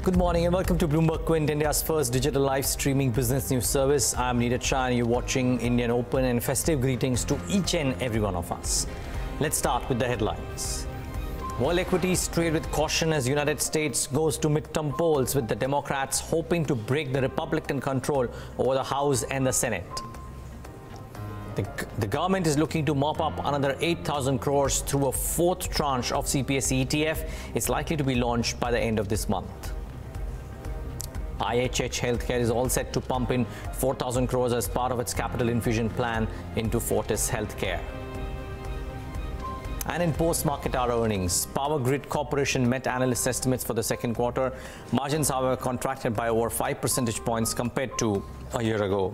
Good morning and welcome to Bloomberg Quint, India's first digital live streaming business news service. I'm Neeraj and you're watching Indian Open, and festive greetings to each and every one of us. Let's start with the headlines. World equities trade with caution as United States goes to midterm polls, with the Democrats hoping to break the Republican control over the House and the Senate. The government is looking to mop up another 8,000 crores through a fourth tranche of CPSE ETF. It's likely to be launched by the end of this month. IHH Healthcare is all set to pump in 4,000 crores as part of its capital infusion plan into Fortis Healthcare. And in post-market hour earnings, Power Grid Corporation met analyst estimates for the second quarter. Margins, however, contracted by over 5 percentage points compared to a year ago.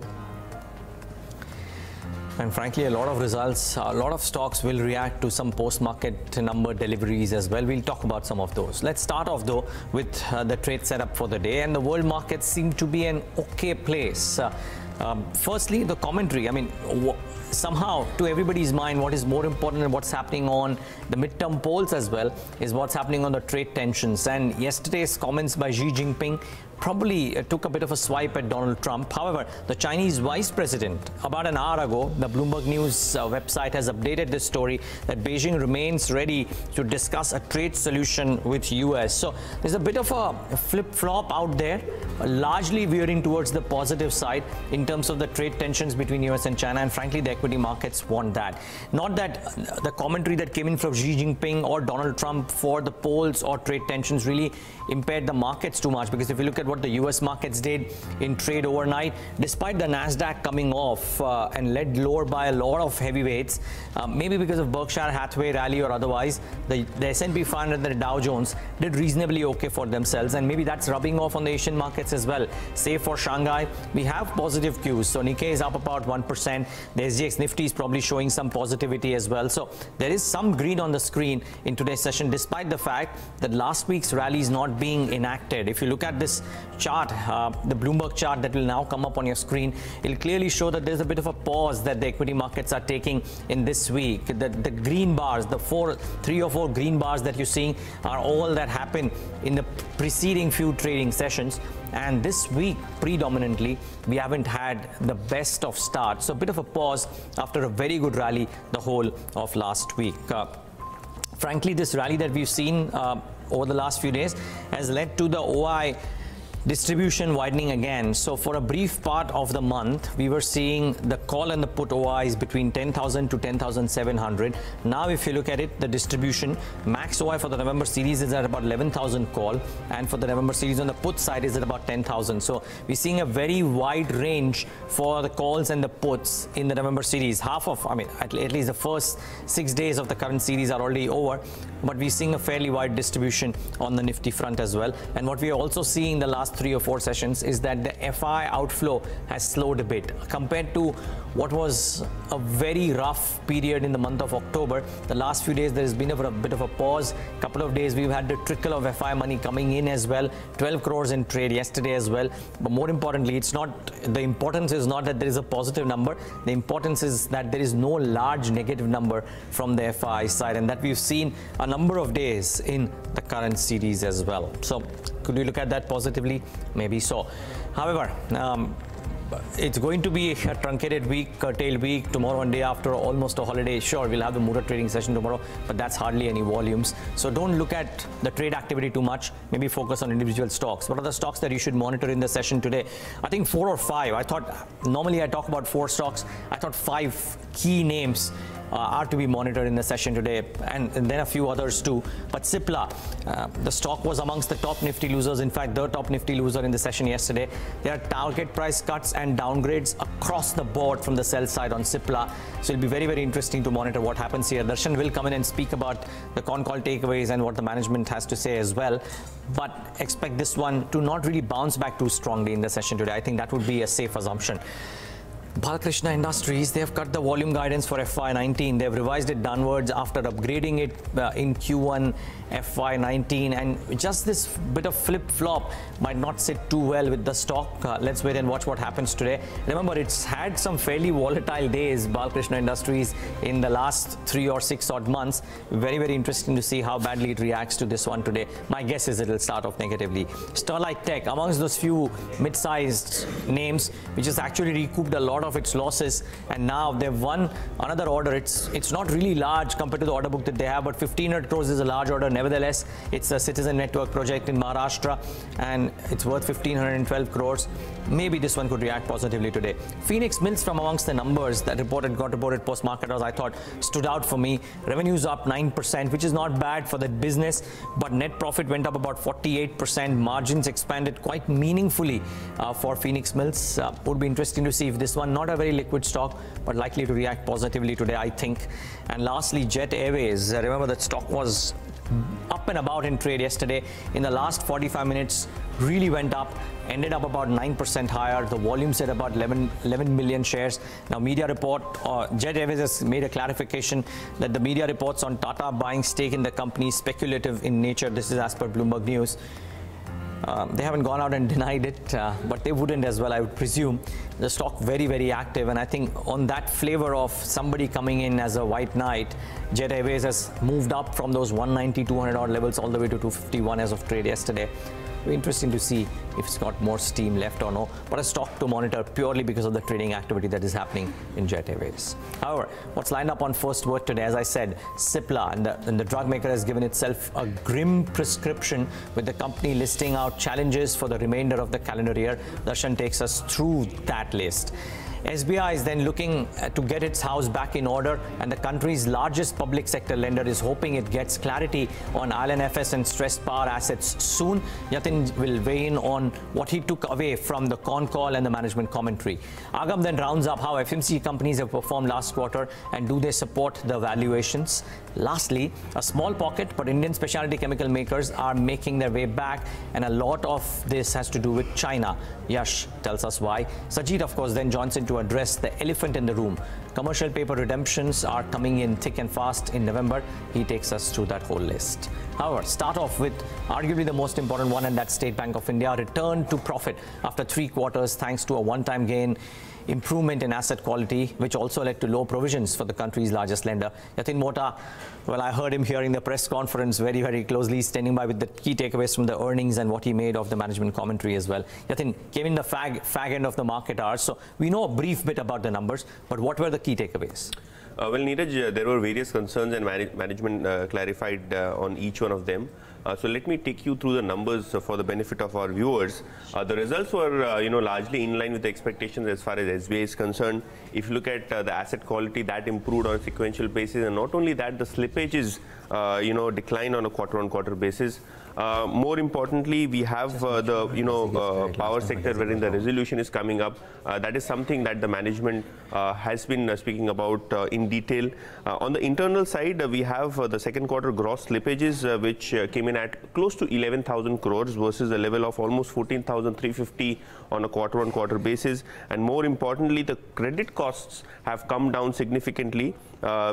And frankly, a lot of stocks will react to some post-market number deliveries as well. We'll talk about some of those. Let's start off, though, with the trade setup for the day. And the world markets seem to be an okay place. Firstly, the commentary. I mean, somehow, to everybody's mind, what is more important than what's happening on the midterm polls as well is what's happening on the trade tensions. And yesterday's comments by Xi Jinping probably took a bit of a swipe at Donald Trump. However, the Chinese vice president, about an hour ago, the Bloomberg News website has updated this story that Beijing remains ready to discuss a trade solution with US. So there's a bit of a flip-flop out there, largely veering towards the positive side in terms of the trade tensions between US and China. And frankly, the equity markets want that. Not that the commentary that came in from Xi Jinping or Donald Trump for the polls or trade tensions really impaired the markets too much, because if you look at what the US markets did in trade overnight, despite the Nasdaq coming off and led lower by a lot of heavyweights, maybe because of Berkshire Hathaway rally or otherwise, the S&P 500 and the Dow Jones did reasonably okay for themselves, and maybe that's rubbing off on the Asian markets as well. Save for Shanghai, we have positive cues. So Nikkei is up about 1%. The SGX Nifty is probably showing some positivity as well. So there is some green on the screen in today's session, despite the fact that last week's rally is not being enacted. If you look at this chart, the Bloomberg chart that will now come up on your screen, it'll clearly show that there's a bit of a pause that the equity markets are taking in this week. The green bars, the 3 or 4 green bars that you're seeing are all that happened in the preceding few trading sessions. And this week, predominantly, we haven't had the best of starts. So a bit of a pause after a very good rally the whole of last week. Frankly, this rally that we've seen over the last few days has led to the OI distribution widening again. So for a brief part of the month, we were seeing the call and the put OIs between 10,000 to 10,700. Now, if you look at it, the distribution max OI for the November series is at about 11,000 call, and for the November series on the put side is at about 10,000. So we're seeing a very wide range for the calls and the puts in the November series. At least the first 6 days of the current series are already over, but we're seeing a fairly wide distribution on the Nifty front as well. And what we are also seeing the last 3 or 4 sessions is that the FI outflow has slowed a bit compared to what was a very rough period in the month of October. The last few days there has been a bit of a pause. Couple of days we've had the trickle of FI money coming in as well. 12 crores in trade yesterday as well. But more importantly, the importance is not that there is a positive number. The importance is that there is no large negative number from the FI side, and that we've seen a number of days in the current series as well. So could we look at that positively? Maybe so. However, it's going to be a truncated week, curtailed week, tomorrow and day after, almost a holiday. Sure, we'll have the Mura trading session tomorrow, but that's hardly any volumes. So don't look at the trade activity too much. Maybe focus on individual stocks. What are the stocks that you should monitor in the session today? I think 4 or 5. Normally I talk about 4 stocks. I thought 5 key names are to be monitored in the session today, and then a few others too. But Cipla, the stock was amongst the top Nifty losers. In fact, the top Nifty loser in the session yesterday. There are target price cuts and downgrades across the board from the sell side on Cipla. So it'll be very, very interesting to monitor what happens here. Darshan will come in and speak about the con call takeaways and what the management has to say as well. But expect this one to not really bounce back too strongly in the session today. I think that would be a safe assumption. Minda Industries, they have cut the volume guidance for FY19. They've revised it downwards after upgrading it in Q1 FY19, and just this bit of flip-flop might not sit too well with the stock. Let's wait and watch what happens today. Remember, it's had some fairly volatile days, Minda Industries, in the last 3 or 6 odd months. Very, very interesting to see how badly it reacts to this one today. My guess is it'll start off negatively. Starlight Tech, amongst those few mid-sized names, which has actually recouped a lot of its losses, and now they've won another order. It's not really large compared to the order book that they have, but 1,500 crores is a large order. Nevertheless, it's a citizen network project in Maharashtra, and it's worth 1,512 crores. Maybe this one could react positively today. Phoenix Mills, from amongst the numbers that got reported post-market, as I thought stood out for me. Revenues up 9%, which is not bad for the business, but net profit went up about 48%. Margins expanded quite meaningfully for Phoenix Mills. Would be interesting to see if this one, not a very liquid stock, but likely to react positively today, I think. And lastly, Jet Airways. Remember that stock was up and about in trade yesterday. In the last 45 minutes, really went up, ended up about 9% higher. The volume said about 11 million shares. Now, media report, Jet Airways has made a clarification that the media reports on Tata buying stake in the company is speculative in nature. This is as per Bloomberg News. They haven't gone out and denied it, but they wouldn't as well, I would presume. The stock very, very active, and I think on that flavor of somebody coming in as a white knight, Jet Airways has moved up from those 190, 200 odd levels all the way to 251 as of trade yesterday. Very interesting to see if it's got more steam left or no, but a stock to monitor purely because of the trading activity that is happening in Jet Airways. However, what's lined up on first word today, as I said, Cipla, and the drug maker has given itself a grim prescription, with the company listing out challenges for the remainder of the calendar year. Darshan takes us through that list. SBI is then looking to get its house back in order, and the country's largest public sector lender is hoping it gets clarity on IL&FS and stressed power assets soon. Yatin will weigh in on what he took away from the con call and the management commentary. Agam then rounds up how FMCG companies have performed last quarter, and do they support the valuations. Lastly, a small pocket, but Indian specialty chemical makers are making their way back, and a lot of this has to do with China. Yash tells us why. Sajid, of course, then joins in to address the elephant in the room. Commercial paper redemptions are coming in thick and fast in November. He takes us through that whole list. However, start off with arguably the most important one, and that's State Bank of India returned to profit after 3 quarters thanks to a one-time gain, improvement in asset quality, which also led to low provisions for the country's largest lender. Yatin Mota, well, I heard him hearing the press conference very, very closely, standing by with the key takeaways from the earnings and what he made of the management commentary as well. Yatin came in the fag end of the market hours, so we know a brief bit about the numbers, but what were the key takeaways? Well, Neeraj, there were various concerns, and management clarified on each one of them. So let me take you through the numbers for the benefit of our viewers. The results were, largely in line with the expectations as far as SBI is concerned. If you look at the asset quality, that improved on a sequential basis, and not only that, the slippages, declined on a quarter-on-quarter basis. More importantly, we have the power sector wherein the resolution is coming up. That is something that the management has been speaking about in detail. On the internal side, we have the second quarter gross slippages, which came in at close to 11,000 crores versus a level of almost 14,350 on a quarter-on-quarter basis. And more importantly, the credit costs have come down significantly,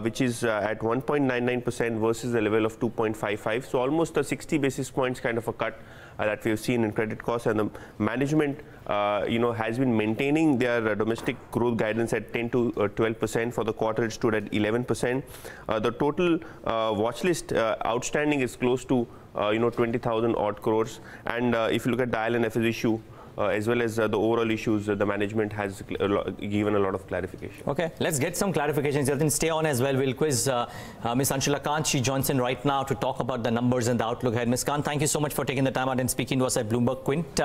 which is at 1.99% versus a level of 2.55. So almost a 60 basis points kind of a cut that we've seen in credit costs, and the management has been maintaining their domestic growth guidance at 10 to 12%. For the quarter, it stood at 11%. The total watch list outstanding is close to 20,000 odd crores, and if you look at the IL&FS issue, as well as the overall issues, the management has given a lot of clarification. Okay, let's get some clarifications. Then stay on as well. We'll quiz Ms. Anshula Kant. She joins in right now to talk about the numbers and the outlook ahead. Ms. Kant, thank you so much for taking the time out and speaking to us at Bloomberg Quint.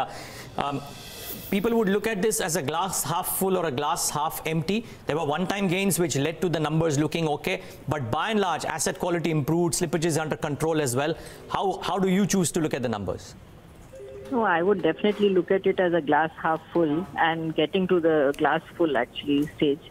People would look at this as a glass half full or a glass half empty. There were one-time gains which led to the numbers looking okay, but by and large, asset quality improved, slippages under control as well. How do you choose to look at the numbers? No, I would definitely look at it as a glass half full and getting to the glass full actually stage.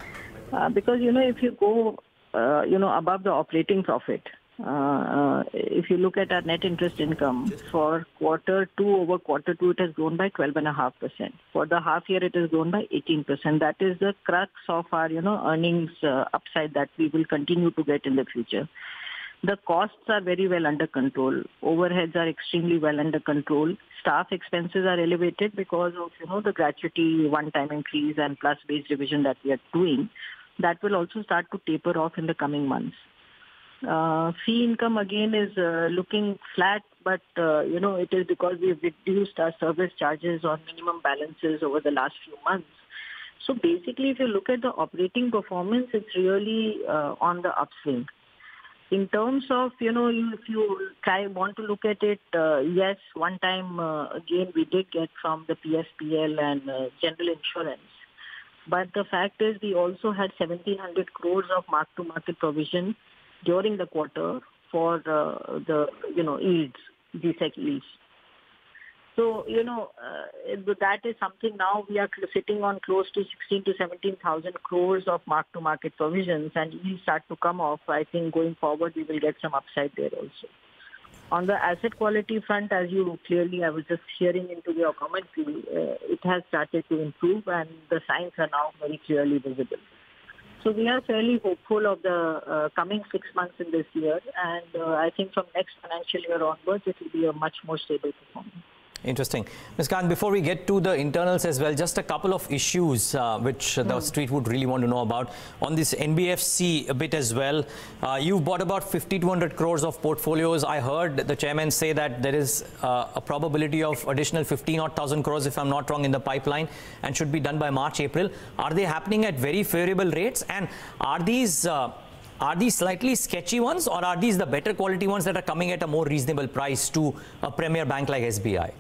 Because, if you go, above the operating profit, If you look at our net interest income for quarter 2 over quarter 2, it has grown by 12.5%. For the half year, it has grown by 18%. That is the crux of our, earnings upside that we will continue to get in the future. The costs are very well under control. Overheads are extremely well under control. Staff expenses are elevated because of, the gratuity one-time increase and plus base revision that we are doing. That will also start to taper off in the coming months. Fee income again is looking flat, but it is because we've reduced our service charges on minimum balances over the last few months. So basically, if you look at the operating performance, it's really on the upswing. In terms of, if you want to look at it, yes, one time again we did get from the PSPL and general insurance. But the fact is we also had 1,700 crores of mark-to-market provision during the quarter for the yields, GSEC yields. So, that is something now we are sitting on close to 16 to 17,000 crores of mark-to-market provisions, and yields start to come off. I think going forward we will get some upside there also. On the asset quality front, as you clearly, I was just hearing into your commentary, it has started to improve and the signs are now very clearly visible. So we are fairly hopeful of the coming 6 months in this year, and I think from next financial year onwards, it will be a much more stable performance. Interesting. Ms. Khan, before we get to the internals as well, just a couple of issues which the street would really want to know about. On this NBFC a bit as well, you've bought about 5,200 crores of portfolios. I heard the chairman say that there is a probability of additional 15,000 crores, if I'm not wrong, in the pipeline and should be done by March, April. Are they happening at very favorable rates? And are these slightly sketchy ones, or are these the better quality ones that are coming at a more reasonable price to a premier bank like SBI?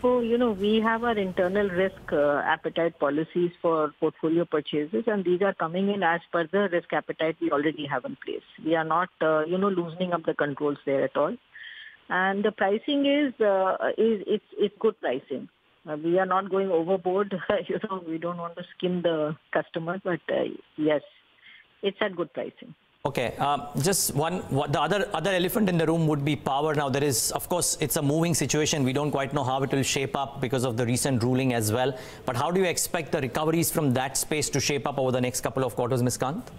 So, we have our internal risk appetite policies for portfolio purchases, and these are coming in as per the risk appetite we already have in place. We are not, loosening up the controls there at all. And the pricing is good pricing. We are not going overboard. We don't want to skim the customer, but yes, it's at good pricing. Okay, just the other elephant in the room would be power. Now there is, of course, it's a moving situation. We don't quite know how it will shape up because of the recent ruling as well. But how do you expect the recoveries from that space to shape up over the next couple of quarters, Ms. Kant?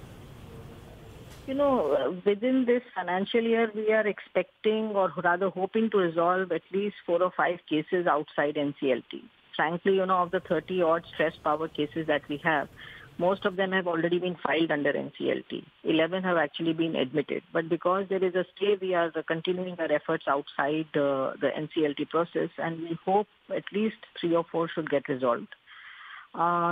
Within this financial year, we are expecting, or rather hoping, to resolve at least 4 or 5 cases outside NCLT. Frankly, of the 30-odd stressed power cases that we have, most of them have already been filed under NCLT. 11 have actually been admitted. But because there is a stay, we are continuing our efforts outside the NCLT process, and we hope at least 3 or 4 should get resolved.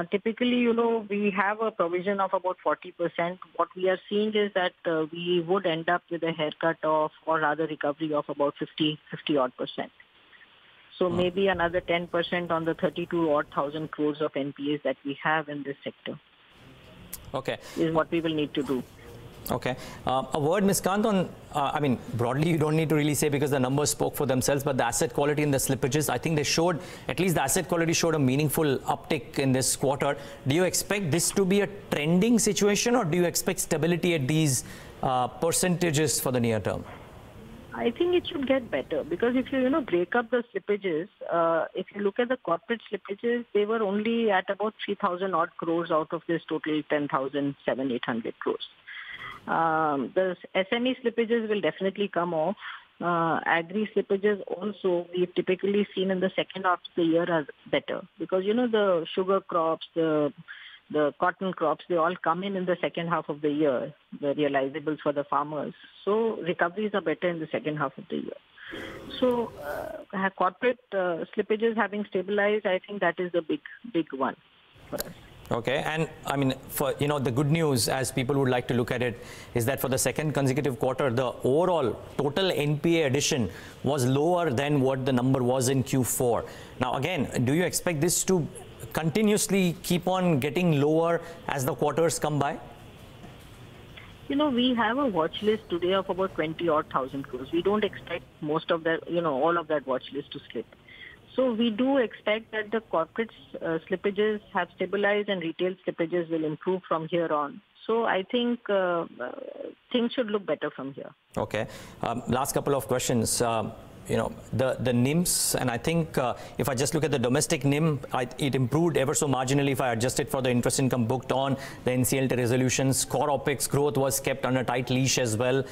Typically, we have a provision of about 40%. What we are seeing is that we would end up with a haircut of, or rather recovery of about 50-odd%. So maybe another 10% on the 32,000 crores of NPAs that we have in this sector. Okay. Is what we will need to do. Okay. A word, Ms. Kant, on, broadly you don't need to really say because the numbers spoke for themselves, but the asset quality and the slippages, I think they showed, at least the asset quality showed a meaningful uptick in this quarter. Do you expect this to be a trending situation, or do you expect stability at these percentages for the near term? I think it should get better because if you, break up the slippages, if you look at the corporate slippages, they were only at about 3,000 odd crores out of this total 10,700-800 crores. The SME slippages will definitely come off. Agri slippages also we've typically seen in the second half of the year are better because, the sugar crops, the cotton crops, they all come in the second half of the year, the realizables for the farmers. So recoveries are better in the second half of the year. So corporate slippages having stabilized, I think that is the big one for us. Okay, and for the good news, as people would like to look at it, is that for the second consecutive quarter, the overall total NPA addition was lower than what the number was in Q4. Now again, do you expect this to continuously keep on getting lower as the quarters come by? We have a watch list today of about 20-odd thousand crores. We don't expect most of that, all of that watch list to slip. So we do expect that the corporate slippages have stabilized and retail slippages will improve from here on. So I think things should look better from here. Okay. Last couple of questions. The NIMs, and I think if I just look at the domestic NIM, it improved ever so marginally if I adjust it for the interest income booked on the NCLT resolutions. Core OPEX growth was kept under tight leash as well.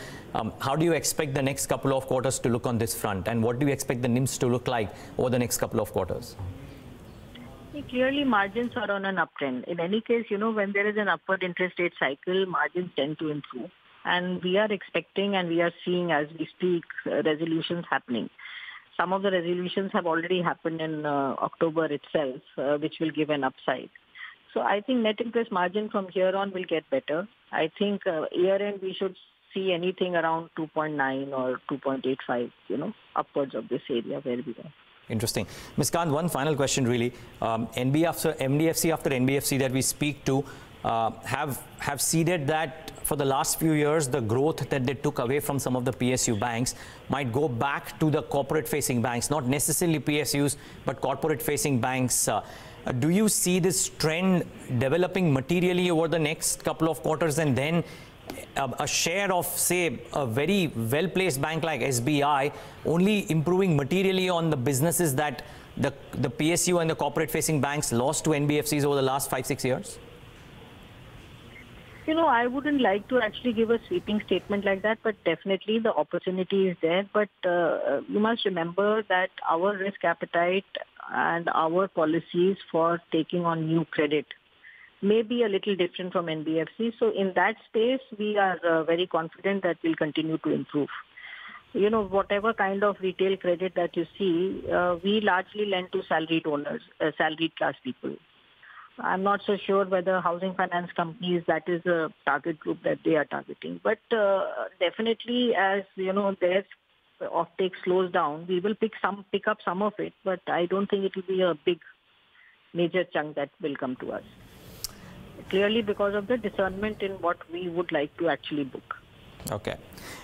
How do you expect the next couple of quarters to look on this front, and what do you expect the NIMs to look like over the next couple of quarters? Clearly, margins are on an uptrend. In any case, when there is an upward interest rate cycle, margins tend to improve. And we are expecting and we are seeing as we speak resolutions happening. Some of the resolutions have already happened in October itself, which will give an upside. So I think net interest margin from here on will get better. I think year-end we should see anything around 2.9 or 2.85, upwards of this area where we are. Interesting. Ms. Kant, one final question really. NBFC after NBFC that we speak to have seeded that for the last few years, the growth that they took away from some of the PSU banks might go back to the corporate-facing banks, not necessarily PSUs, but corporate-facing banks. Do you see this trend developing materially over the next couple of quarters, and then a share of, say, a very well-placed bank like SBI only improving materially on the businesses that the PSU and the corporate-facing banks lost to NBFCs over the last 5-6 years? I wouldn't like to actually give a sweeping statement like that, but definitely the opportunity is there. But you must remember that our risk appetite and our policies for taking on new credit may be a little different from NBFC. So in that space, we are very confident that we'll continue to improve. Whatever kind of retail credit that you see, we largely lend to salaried owners, salaried class people. I'm not so sure whether housing finance companies, that is a target group that they are targeting. But definitely, as their offtake slows down, we will pick up some of it. But I don't think it will be a big, major chunk that will come to us. Clearly, because of the discernment in what we would like to actually book. Okay.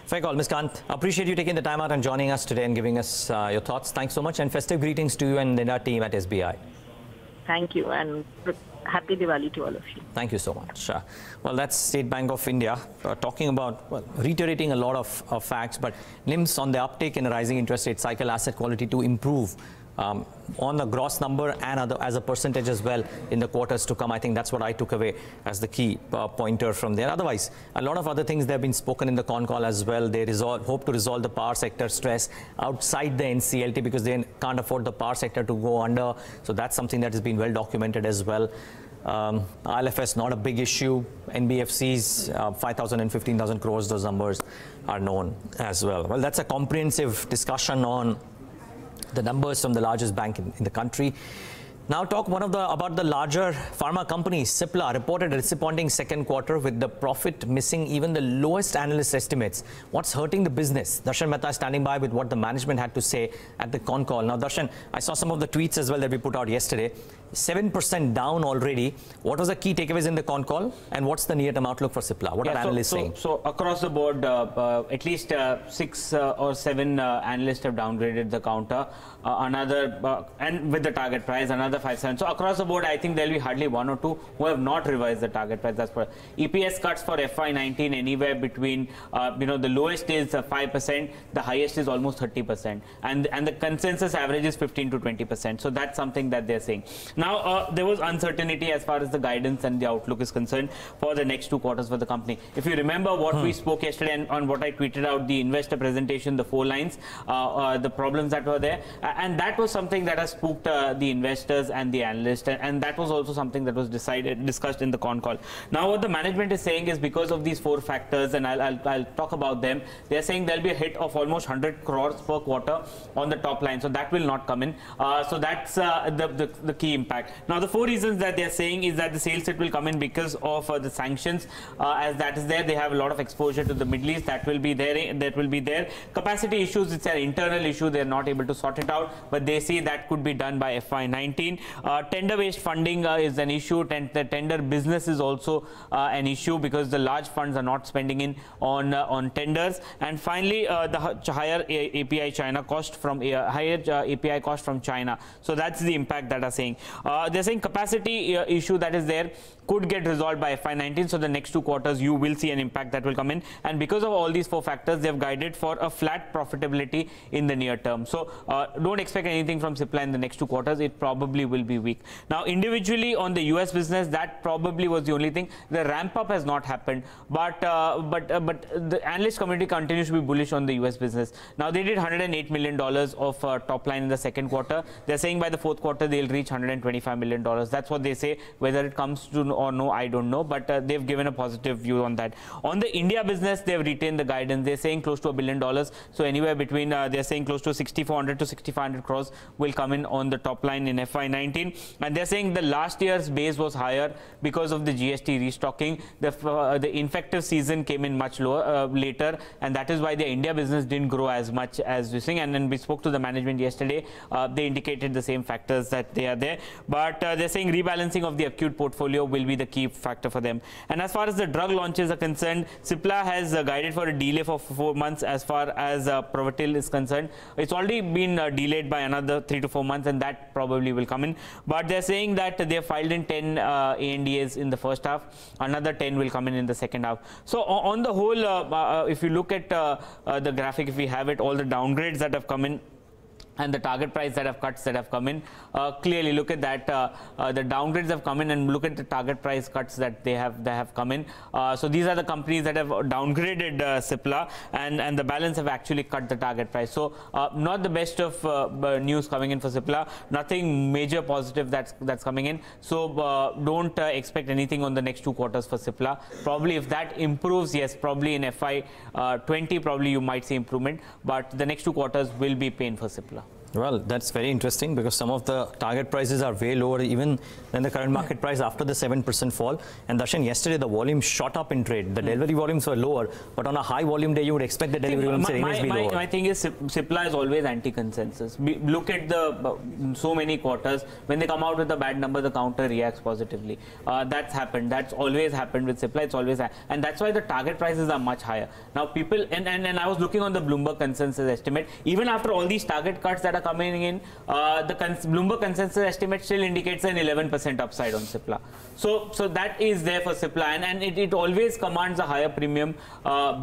Fair call. Ms. Kant, appreciate you taking the time out and joining us today and giving us your thoughts. Thanks so much, and festive greetings to you and the entire team at SBI. Thank you, and happy Diwali to all of you. Thank you so much. Well, that's State Bank of India talking about, reiterating a lot of facts, but NIMs on the uptake in a rising interest rate cycle, asset quality to improve on the gross number and as a percentage as well in the quarters to come. I think that's what I took away as the key pointer from there. Otherwise, a lot of other things that have been spoken in the con call as well. They hope to resolve the power sector stress outside the NCLT because they can't afford the power sector to go under. So that's something that has been well documented as well. ILFS not a big issue. NBFCs 5,000 and 15,000 crores, those numbers are known as well. Well, that's a comprehensive discussion on the numbers from the largest bank in the country. Now talk about the larger pharma companies. Cipla reported a disappointing second quarter with the profit missing even the lowest analyst estimates. What's hurting the business? Darshan Mehta is standing by with what the management had to say at the con call. Now Darshan, I saw some of the tweets as well that we put out yesterday. 7% down already. What was the key takeaways in the con call, and what's the near-term outlook for Cipla? What are analysts saying? So across the board, at least 6 or 7 analysts have downgraded the counter. And with the target price, another 5-7. So across the board, I think there will be hardly 1 or 2 who have not revised the target price. That's for EPS cuts for FY19 anywhere between the lowest is 5%, the highest is almost 30%, and the consensus average is 15 to 20%. So that's something that they're saying. Now, there was uncertainty as far as the guidance and the outlook is concerned for the next 2 quarters for the company. If you remember what we spoke yesterday and on what I tweeted out, the investor presentation, the 4 lines, the problems that were there, and that was something that has spooked the investors and the analysts, and that was also something that was discussed in the con call. Now, what the management is saying is because of these 4 factors, and I'll talk about them, they're saying there'll be a hit of almost 100 crores per quarter on the top line, so that will not come in. So that's the key impact. Now, the 4 reasons that they're saying is that the sales hit will come in because of the sanctions, as that is there. They have a lot of exposure to the Middle East. That will be there. That will be there. Capacity issues, it's an internal issue. They're not able to sort it out, but they say that could be done by FY19. Tender-based funding is an issue. The tender business is also an issue because the large funds are not spending in on tenders. And finally, the higher API China cost from higher API cost from China. So that's the impact that are saying. They're saying capacity issue that is there could get resolved by FY19. So the next 2 quarters, you will see an impact that will come in. And because of all these 4 factors, they've guided for a flat profitability in the near term. So don't expect anything from Cipla in the next 2 quarters. It probably will be weak. Now, individually on the US business, that probably was the only thing. The ramp up has not happened, but the analyst community continues to be bullish on the US business. Now, they did $108 million of top line in the second quarter. They're saying by the fourth quarter, they'll reach $125 million. That's what they say. Whether it comes to or no, I don't know, but they've given a positive view on that. On the India business, they've retained the guidance. They're saying close to $1 billion. So anywhere between, they're saying close to 6,400 to 6,500 crores will come in on the top line in FY19. And they're saying the last year's base was higher because of the GST restocking. The infective season came in much lower later, and that is why the India business didn't grow as much as this thing. And then we spoke to the management yesterday. They indicated the same factors that they are there. But they're saying rebalancing of the acute portfolio will be the key factor for them. And as far as the drug launches are concerned, Cipla has guided for a delay for 4 months as far as Provatil is concerned. It's already been delayed by another 3 to 4 months, and that probably will come in. But they're saying that they have filed in 10 ANDAs in the first half. Another 10 will come in the second half. So on the whole, if you look at the graphic, if we have it, all the downgrades that have come in and the target price that have cuts that have come in, clearly look at that. The downgrades have come in, and look at the target price cuts that they have come in. So these are the companies that have downgraded Cipla, and the balance have actually cut the target price. So not the best of news coming in for Cipla. Nothing major positive that's coming in. So don't expect anything on the next 2 quarters for Cipla. Probably if that improves, yes, probably in FY20, probably you might see improvement. But the next 2 quarters will be pain for Cipla. Well, that's very interesting because some of the target prices are way lower even than the current market price after the 7% fall. And Darshan, yesterday the volume shot up in trade. The delivery volumes were lower, but on a high volume day, you would expect the delivery volumes to be lower. My thing is Cipla is always anti-consensus. Look at the so many quarters. When they come out with a bad number, the counter reacts positively. That's happened. That's always happened with Cipla. It's always and that's why the target prices are much higher. Now people, and I was looking on the Bloomberg consensus estimate. Even after all these target cuts that are coming in, the Bloomberg consensus estimate still indicates an 11% upside on Cipla. So that is there for Cipla, and it always commands a higher premium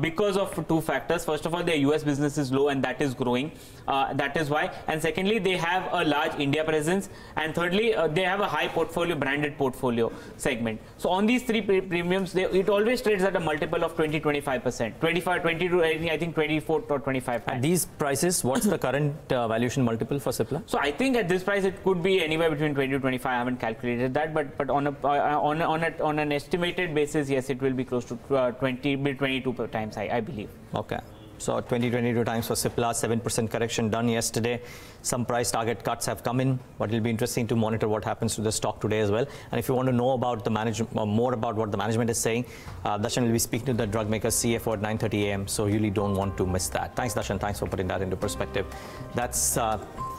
because of 2 factors. First of all, their US business is low, and that is growing. That is why. And secondly, they have a large India presence, and thirdly, they have a high portfolio, branded portfolio segment. So on these 3 premiums, it always trades at a multiple of 20-25%, 20 to I think 24 or 25. At these prices, what's the current valuation multiple for Cipla? So I think at this price it could be anywhere between 20 to 25. I haven't calculated that, but on an estimated basis, yes, it will be close to 22 times. I believe. Okay. So 22 times for Cipla, 7% correction done yesterday. Some price target cuts have come in, but it'll be interesting to monitor what happens to the stock today as well. And if you want to know about the management, more about what the management is saying, Darshan will be speaking to the drug maker CFO at 9:30 a.m. So you really don't want to miss that. Thanks, Darshan. Thanks for putting that into perspective. That's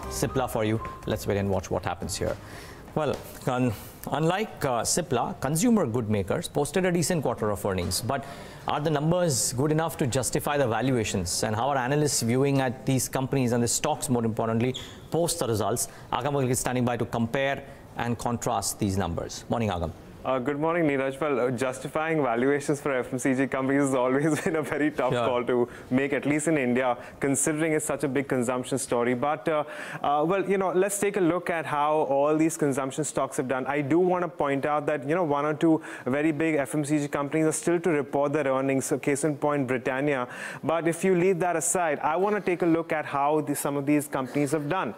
Cipla for you. Let's wait and watch what happens here. Well, unlike Cipla, consumer good makers posted a decent quarter of earnings. But are the numbers good enough to justify the valuations? And how are analysts viewing at these companies and the stocks, more importantly, post the results? Agam is standing by to compare and contrast these numbers. Morning, Agam. Good morning, Neeraj. Well, justifying valuations for FMCG companies has always been a very tough call to make, at least in India, considering it's such a big consumption story. But, well, let's take a look at how all these consumption stocks have done. I do want to point out that, 1 or 2 very big FMCG companies are still to report their earnings, so case in point, Britannia. But if you leave that aside, I want to take a look at how some of these companies have done.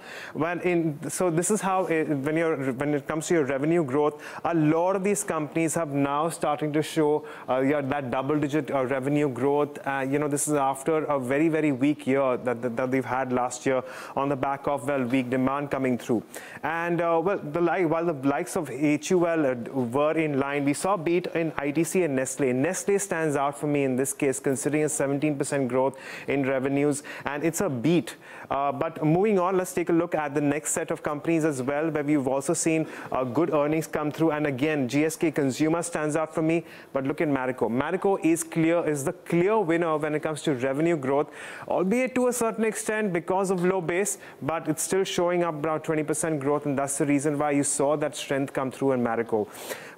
So this is how, when it comes to your revenue growth, a lot of these companies have now starting to show that double-digit revenue growth. This is after a very, very weak year that they've had last year on the back of, well, weak demand coming through. And, well, while the likes of HUL were in line, we saw beat in ITC and Nestle. Nestle stands out for me in this case, considering a 17% growth in revenues, and it's a beat. But moving on, let's take a look at the next set of companies as well, where we've also seen good earnings come through. And again, GSK Consumer stands out for me, but look at Marico. Marico is the clear winner when it comes to revenue growth, albeit to a certain extent because of low base, but it's still showing up about 20% growth, and that's the reason why you saw that strength come through in Marico.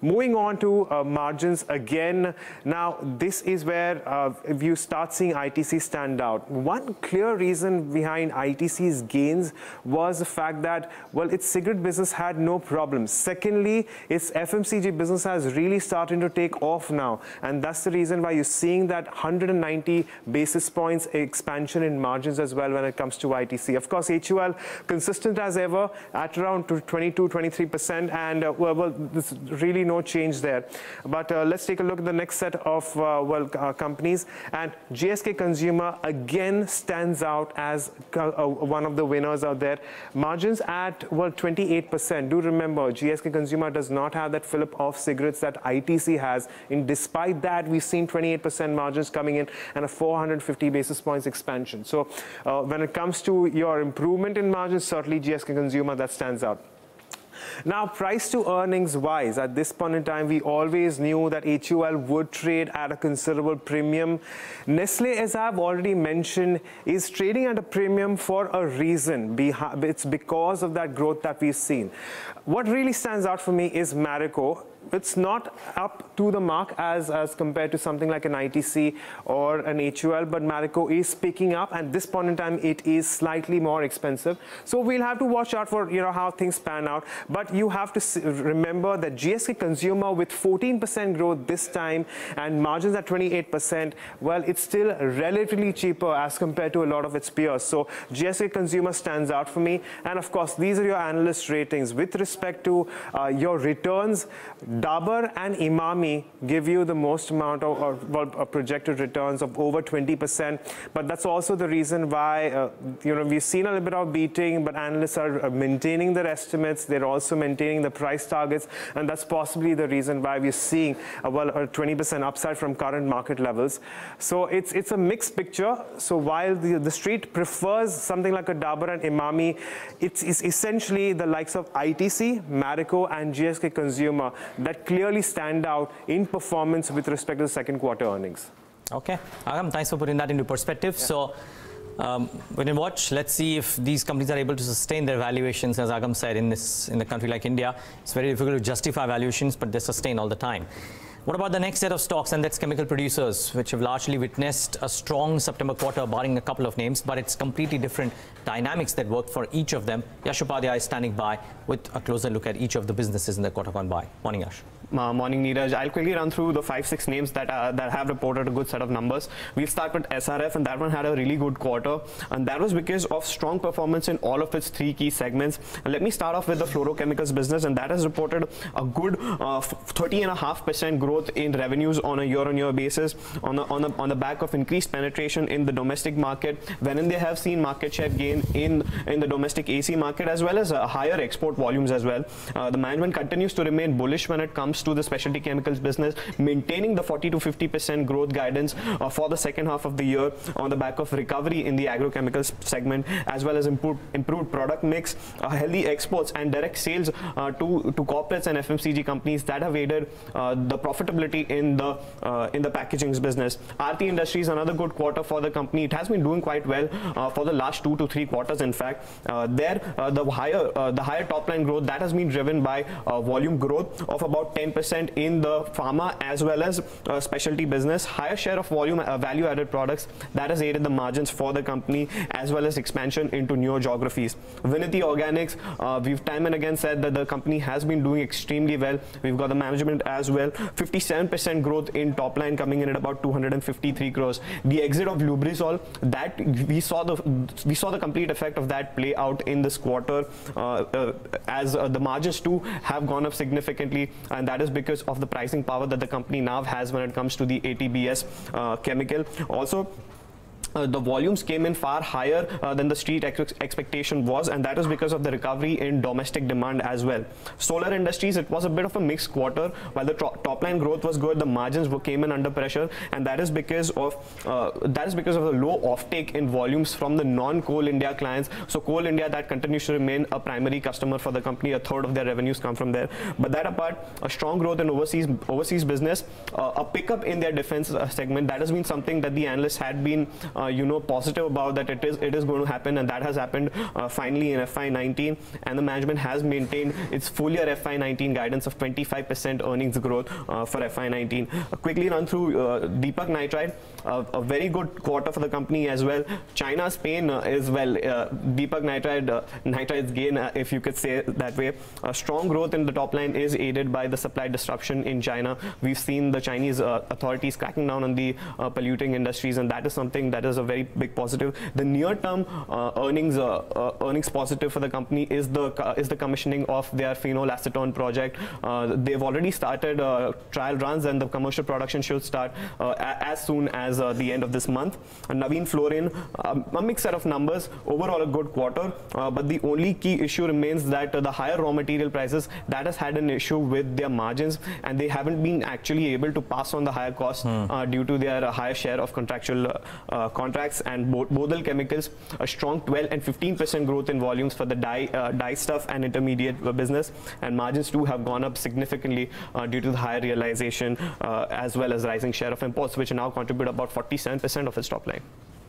Moving on to margins again. Now, this is where if you start seeing ITC stand out. One clear reason behind ITC's gains was the fact that, well, its cigarette business had no problems. Secondly, its FMCG business has really started to take off now, and that's the reason why you're seeing that 190 basis points expansion in margins as well when it comes to ITC. Of course, HUL consistent as ever at around 22-23%, and well, there's really no change there. But let's take a look at the next set of companies, and GSK Consumer again stands out as one of the winners out there. Margins at 28%. Do remember, GSK Consumer does not have that fillip of cigarettes that ITC has, and despite that we've seen 28% margins coming in and a 450 basis points expansion. So when it comes to your improvement in margins, certainly GSK Consumer that stands out. Now, price to earnings wise, at this point in time, we always knew that HUL would trade at a considerable premium. Nestle, as I've already mentioned, is trading at a premium for a reason. It's because of that growth that we've seen. What really stands out for me is Marico. It's not up to the mark as compared to something like an ITC or an HUL, but Marico is picking up, and at this point in time it is slightly more expensive. So we'll have to watch out for how things pan out. But you have to remember that GSK Consumer with 14% growth this time and margins at 28%, well, it's still relatively cheaper as compared to a lot of its peers. So GSK Consumer stands out for me. And of course, these are your analyst ratings. With respect to your returns, Dabur and Imami give you the most amount of projected returns of over 20%, but that's also the reason why we've seen a little bit of beating, but analysts are maintaining their estimates. They're also maintaining the price targets, and that's possibly the reason why we're seeing a 20% upside from current market levels. So it's a mixed picture. So while the street prefers something like a Dabur and Imami, it's essentially the likes of ITC, Marico, and GSK Consumer that clearly stand out in performance with respect to the second quarter earnings. Okay, Agam, thanks for putting that into perspective. Yeah. So when you watch, let's see if these companies are able to sustain their valuations. As Agam said, in a country like India, it's very difficult to justify valuations, but they sustain all the time. What about the next set of stocks, and that's chemical producers, which have largely witnessed a strong September quarter, barring a couple of names, but it's completely different dynamics that work for each of them. Yash Upadhye is standing by with a closer look at each of the businesses in the quarter gone by. Morning, Yash. Morning, Neeraj. I'll quickly run through the 5-6 names that have reported a good set of numbers. We'll start with SRF, and that one had a really good quarter, and that was because of strong performance in all of its three key segments. And let me start off with the fluorochemicals business, and that has reported a good 30.5% growth in revenues on a year-on-year basis on the back of increased penetration in the domestic market, wherein they have seen market share gain in the domestic AC market, as well as higher export volumes as well. The management continues to remain bullish when it comes to the specialty chemicals business, maintaining the 40 to 50% growth guidance for the second half of the year on the back of recovery in the agrochemicals segment, as well as improved product mix, healthy exports and direct sales to corporates and FMCG companies that have aided the profitability in the packaging business. Aarti Industries, another good quarter for the company. It has been doing quite well for the last 2 to 3 quarters. In fact, the higher top line growth that has been driven by volume growth of about 10% in the pharma as well as specialty business, higher share of volume value added products that has aided the margins for the company, as well as expansion into newer geographies. Viniti Organics, we've time and again said that the company has been doing extremely well. We've got the management as well. 57% growth in top line coming in at about 253 crores. The exit of Lubrizol, that we saw the complete effect of that play out in this quarter, as the margins too have gone up significantly, and that is because of the pricing power that the company now has when it comes to the ATBS chemical. Also, the volumes came in far higher than the street expectation was, and that is because of the recovery in domestic demand as well. Solar industries, it was a bit of a mixed quarter. While the top line growth was good, the margins came in under pressure, and that is because of the low offtake in volumes from the non-Coal India clients. So Coal India, that continues to remain a primary customer for the company. A third of their revenues come from there. But that apart, a strong growth in overseas business, a pickup in their defense segment. That has been something that the analysts had been positive about, that it is going to happen, and that has happened finally in FY19, and the management has maintained its full year FY19 guidance of 25% earnings growth for FY19. Quickly run through Deepak Nitrite, a very good quarter for the company as well. China's pain is Deepak Nitrite's gain, if you could say it that way. A strong growth in the top line is aided by the supply disruption in China. We've seen the Chinese authorities cracking down on the polluting industries, and that is something that is a very big positive. The near-term earnings positive for the company is the commissioning of their phenol acetone project. They've already started trial runs, and the commercial production should start as soon as the end of this month. And Navin Fluorine, a mixed set of numbers. Overall, a good quarter, but the only key issue remains that the higher raw material prices, that has had an issue with their margins, and they haven't been actually able to pass on the higher costs due to their higher share of contractual contracts. And Bodil Chemicals, a strong 12 and 15% growth in volumes for the dye stuff and intermediate business, and margins too have gone up significantly due to the higher realization as well as rising share of imports, which now contribute about 47% of its top line.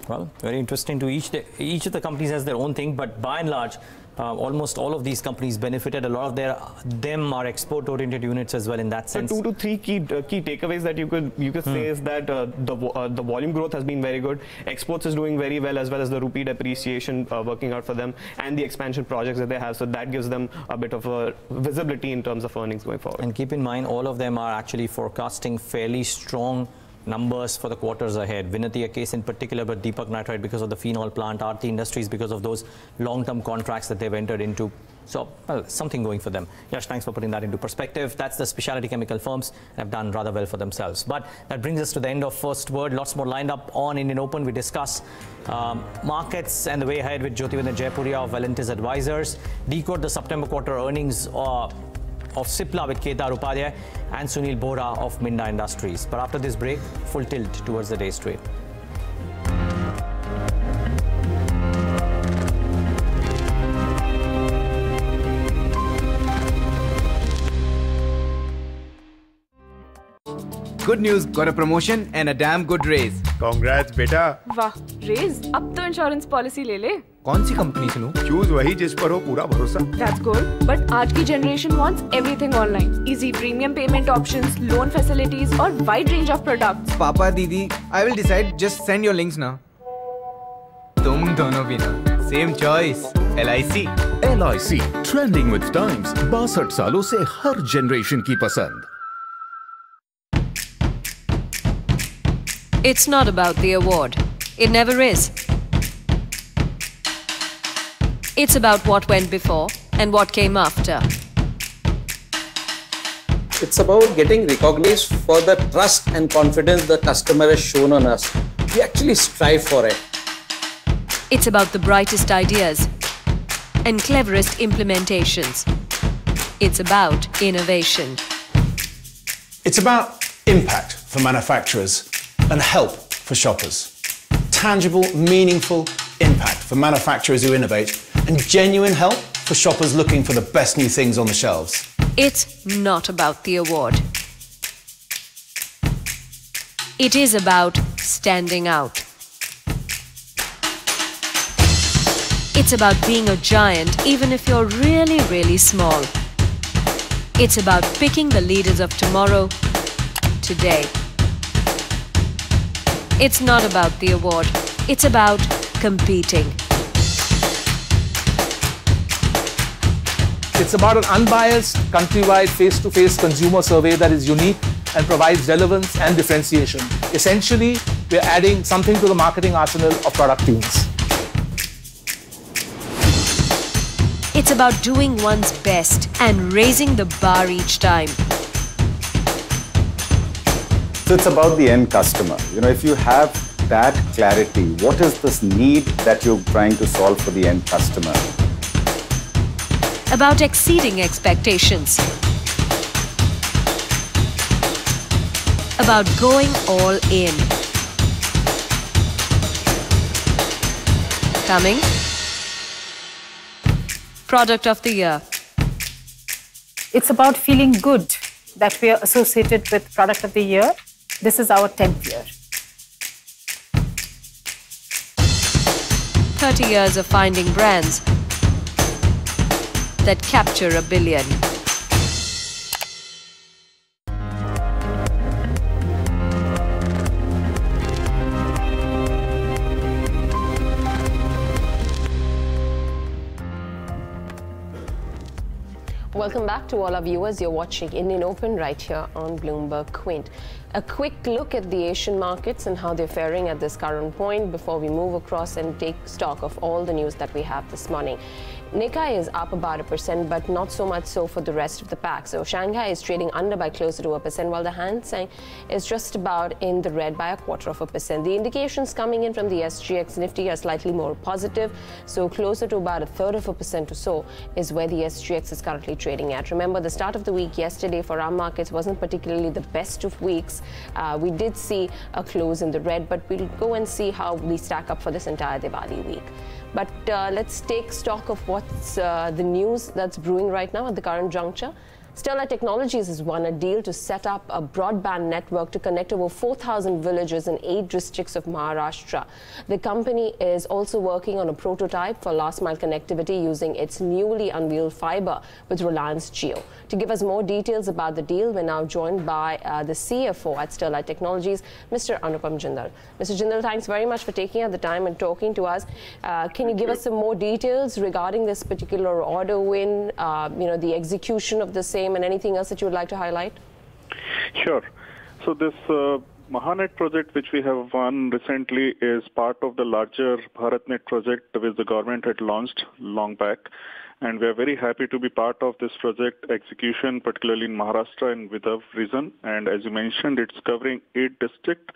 Well, very interesting. To each of the companies has their own thing, but by and large, almost all of these companies benefited. A lot of them are export-oriented units as well in that sense. So 2 to 3 key takeaways that you could say is that the volume growth has been very good. Exports is doing very well, as well as the rupee depreciation working out for them, and the expansion projects that they have. So that gives them a bit of a visibility in terms of earnings going forward. And keep in mind, all of them are actually forecasting fairly strong numbers for the quarters ahead. Vinati, a case in particular, but Deepak Nitrite because of the phenol plant, Aarti Industries because of those long-term contracts that they've entered into. So, well, something going for them. Yash, thanks for putting that into perspective. That's the specialty chemical firms have done rather well for themselves. But that brings us to the end of First Word. Lots more lined up on Indian Open. We discuss markets and the way ahead with Jyotivardhan Jaipuria of Valentis Advisors. Decode the September quarter earnings of Cipla with Kedar, Upadhye, and Sunil, Bohra of Minda Industries. But after this break, full tilt towards the day's trade. Good news, got a promotion and a damn good raise. Congrats, beta. वाह, raise? अब तो insurance policy ले ले. कौन सी company से लूं? Choose वही जिस पर हो पूरा भरोसा. That's good. But आज की generation wants everything online. Easy premium payment options, loan facilities और wide range of products. पापा दीदी, I will decide. Just send your links now. तुम दोनों भी ना. Same choice. LIC. LIC trending with times. 62 सालों से हर generation की पसंद. It's not about the award. It never is. It's about what went before and what came after. It's about getting recognized for the trust and confidence the customer has shown on us. We actually strive for it. It's about the brightest ideas and cleverest implementations. It's about innovation. It's about impact for manufacturers and help for shoppers. Tangible, meaningful impact for manufacturers who innovate, and genuine help for shoppers looking for the best new things on the shelves. It's not about the award. It is about standing out. It's about being a giant even if you're really, really small. It's about picking the leaders of tomorrow, today. It's not about the award. It's about competing. It's about an unbiased, countrywide, face-to-face consumer survey that is unique and provides relevance and differentiation. Essentially, we're adding something to the marketing arsenal of product teams. It's about doing one's best and raising the bar each time. So it's about the end customer. You know, if you have that clarity. What is this need that you're trying to solve for the end customer? About exceeding expectations. About going all in. Coming. Product of the Year. It's about feeling good that we are associated with Product of the Year. This is our 10th year. 30 years of finding brands that capture a billion. Welcome back to all our viewers. You're watching Indian Open right here on Bloomberg Quint. A quick look at the Asian markets and how they're faring at this current point before we move across and take stock of all the news that we have this morning. Nikkei is up about 1%, but not so much so for the rest of the pack. So Shanghai is trading under by closer to 1%, while the Hang Seng is just about in the red by 0.25%. The indications coming in from the SGX Nifty are slightly more positive, so closer to about 0.33% or so is where the SGX is currently trading at. Remember, the start of the week yesterday for our markets wasn't particularly the best of weeks. We did see a close in the red, but we'll go and see how we stack up for this entire Diwali week. But let's take stock of what's the news that's brewing right now at the current juncture. Starlight Technologies has won a deal to set up a broadband network to connect over 4,000 villages in 8 districts of Maharashtra. The company is also working on a prototype for last-mile connectivity using its newly unveiled fiber with Reliance Jio. To give us more details about the deal, we're now joined by the CFO at Starlight Technologies, Mr. Anupam Jindal. Mr. Jindal, thanks very much for taking out the time and talking to us. Can you give us some more details regarding this particular order win, the execution of the same, and anything else that you would like to highlight? Sure. So this Mahanet project, which we have won recently, is part of the larger BharatNet project which the government had launched long back. And we are very happy to be part of this project execution, particularly in Maharashtra and Vidarbha region. And as you mentioned, it's covering 8 districts.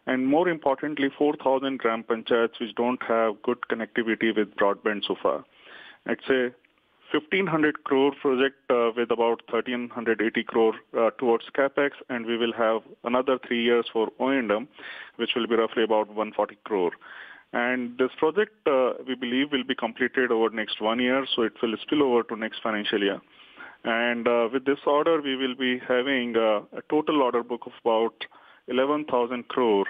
And more importantly, 4,000 gram panchayats which don't have good connectivity with broadband so far. It's a 1,500 crore project with about 1,380 crore towards capex, and we will have another 3 years for O&M, which will be roughly about 140 crore. And this project, we believe, will be completed over next 1 year, so it will spill over to next financial year. And with this order, we will be having a total order book of about 11,000 crore.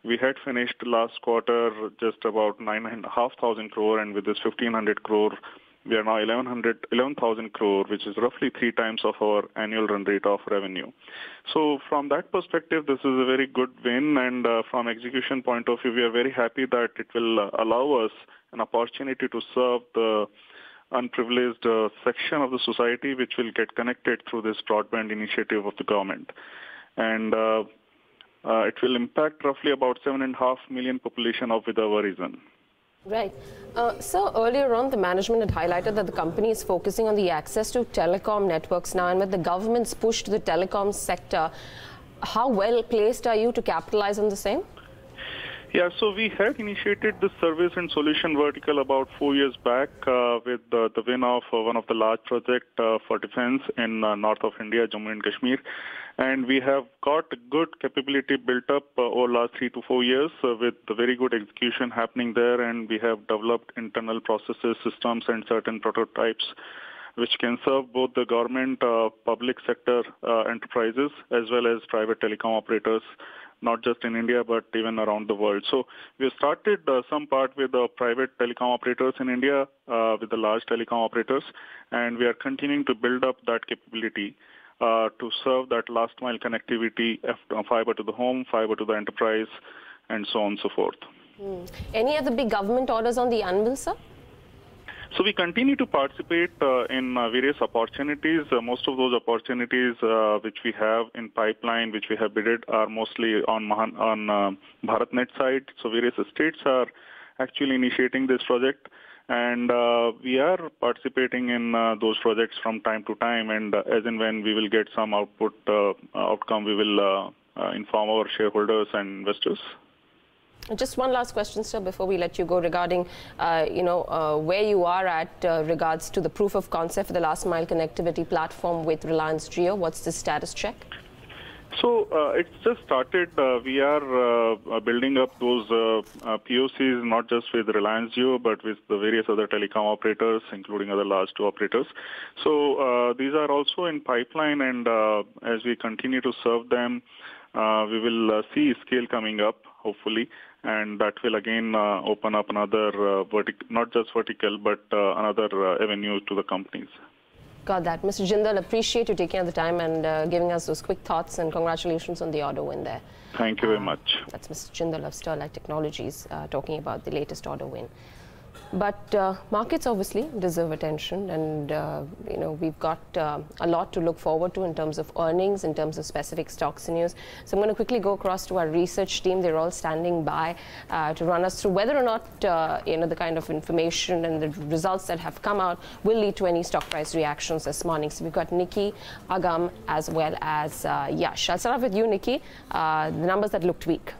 We had finished last quarter just about 9,500 crore, and with this 1,500 crore, we are now 11,000 crore, which is roughly 3 times of our annual run rate of revenue. So from that perspective, this is a very good win. And from execution point of view, we are very happy that it will allow us an opportunity to serve the unprivileged section of the society, which will get connected through this broadband initiative of the government. And it will impact roughly about 7.5 million population of Vidarbha region. Right. So earlier on, the management had highlighted that the company is focusing on the access to telecom networks now, and with the government's push to the telecom sector, how well placed are you to capitalize on the same? Yeah, so we had initiated this service and solution vertical about 4 years back with the win of one of the large projects for defense in north of India, Jammu and Kashmir. And we have got good capability built up over the last 3 to 4 years with the very good execution happening there. And we have developed internal processes, systems, and certain prototypes which can serve both the government, public sector enterprises, as well as private telecom operators, not just in India, but even around the world. So we started some part with the private telecom operators in India, with the large telecom operators, and we are continuing to build up that capability to serve that last mile connectivity, fiber to the home, fiber to the enterprise, and so on and so forth. Any other big government orders on the anvil, sir? So we continue to participate in various opportunities. Most of those opportunities which we have in pipeline, which we have bidded, are mostly on BharatNet side. So various states are actually initiating this project, and we are participating in those projects from time to time. And as and when we will get some outcome, we will inform our shareholders and investors. Just one last question, sir, before we let you go, regarding, where you are at regards to the proof of concept for the last mile connectivity platform with Reliance Jio. What's the status check? So it's just started. We are building up those POCs, not just with Reliance Jio, but with the various other telecom operators, including other large two operators. So these are also in pipeline, and as we continue to serve them, we will see scale coming up, hopefully. And that will again open up another not just vertical, but another avenue to the companies. Got that. Mr. Jindal, appreciate you taking out the time and giving us those quick thoughts, and congratulations on the order win there. Thank you very much. That's Mr. Jindal of Starlight Technologies talking about the latest order win. But markets obviously deserve attention, and we've got a lot to look forward to in terms of earnings, in terms of specific stocks and news. So I'm going to quickly go across to our research team. They're all standing by to run us through whether or not the kind of information and the results that have come out will lead to any stock price reactions this morning. So we've got Nikki, Agam, as well as Yash. I'll start off with you, Nikki. The numbers that looked weak.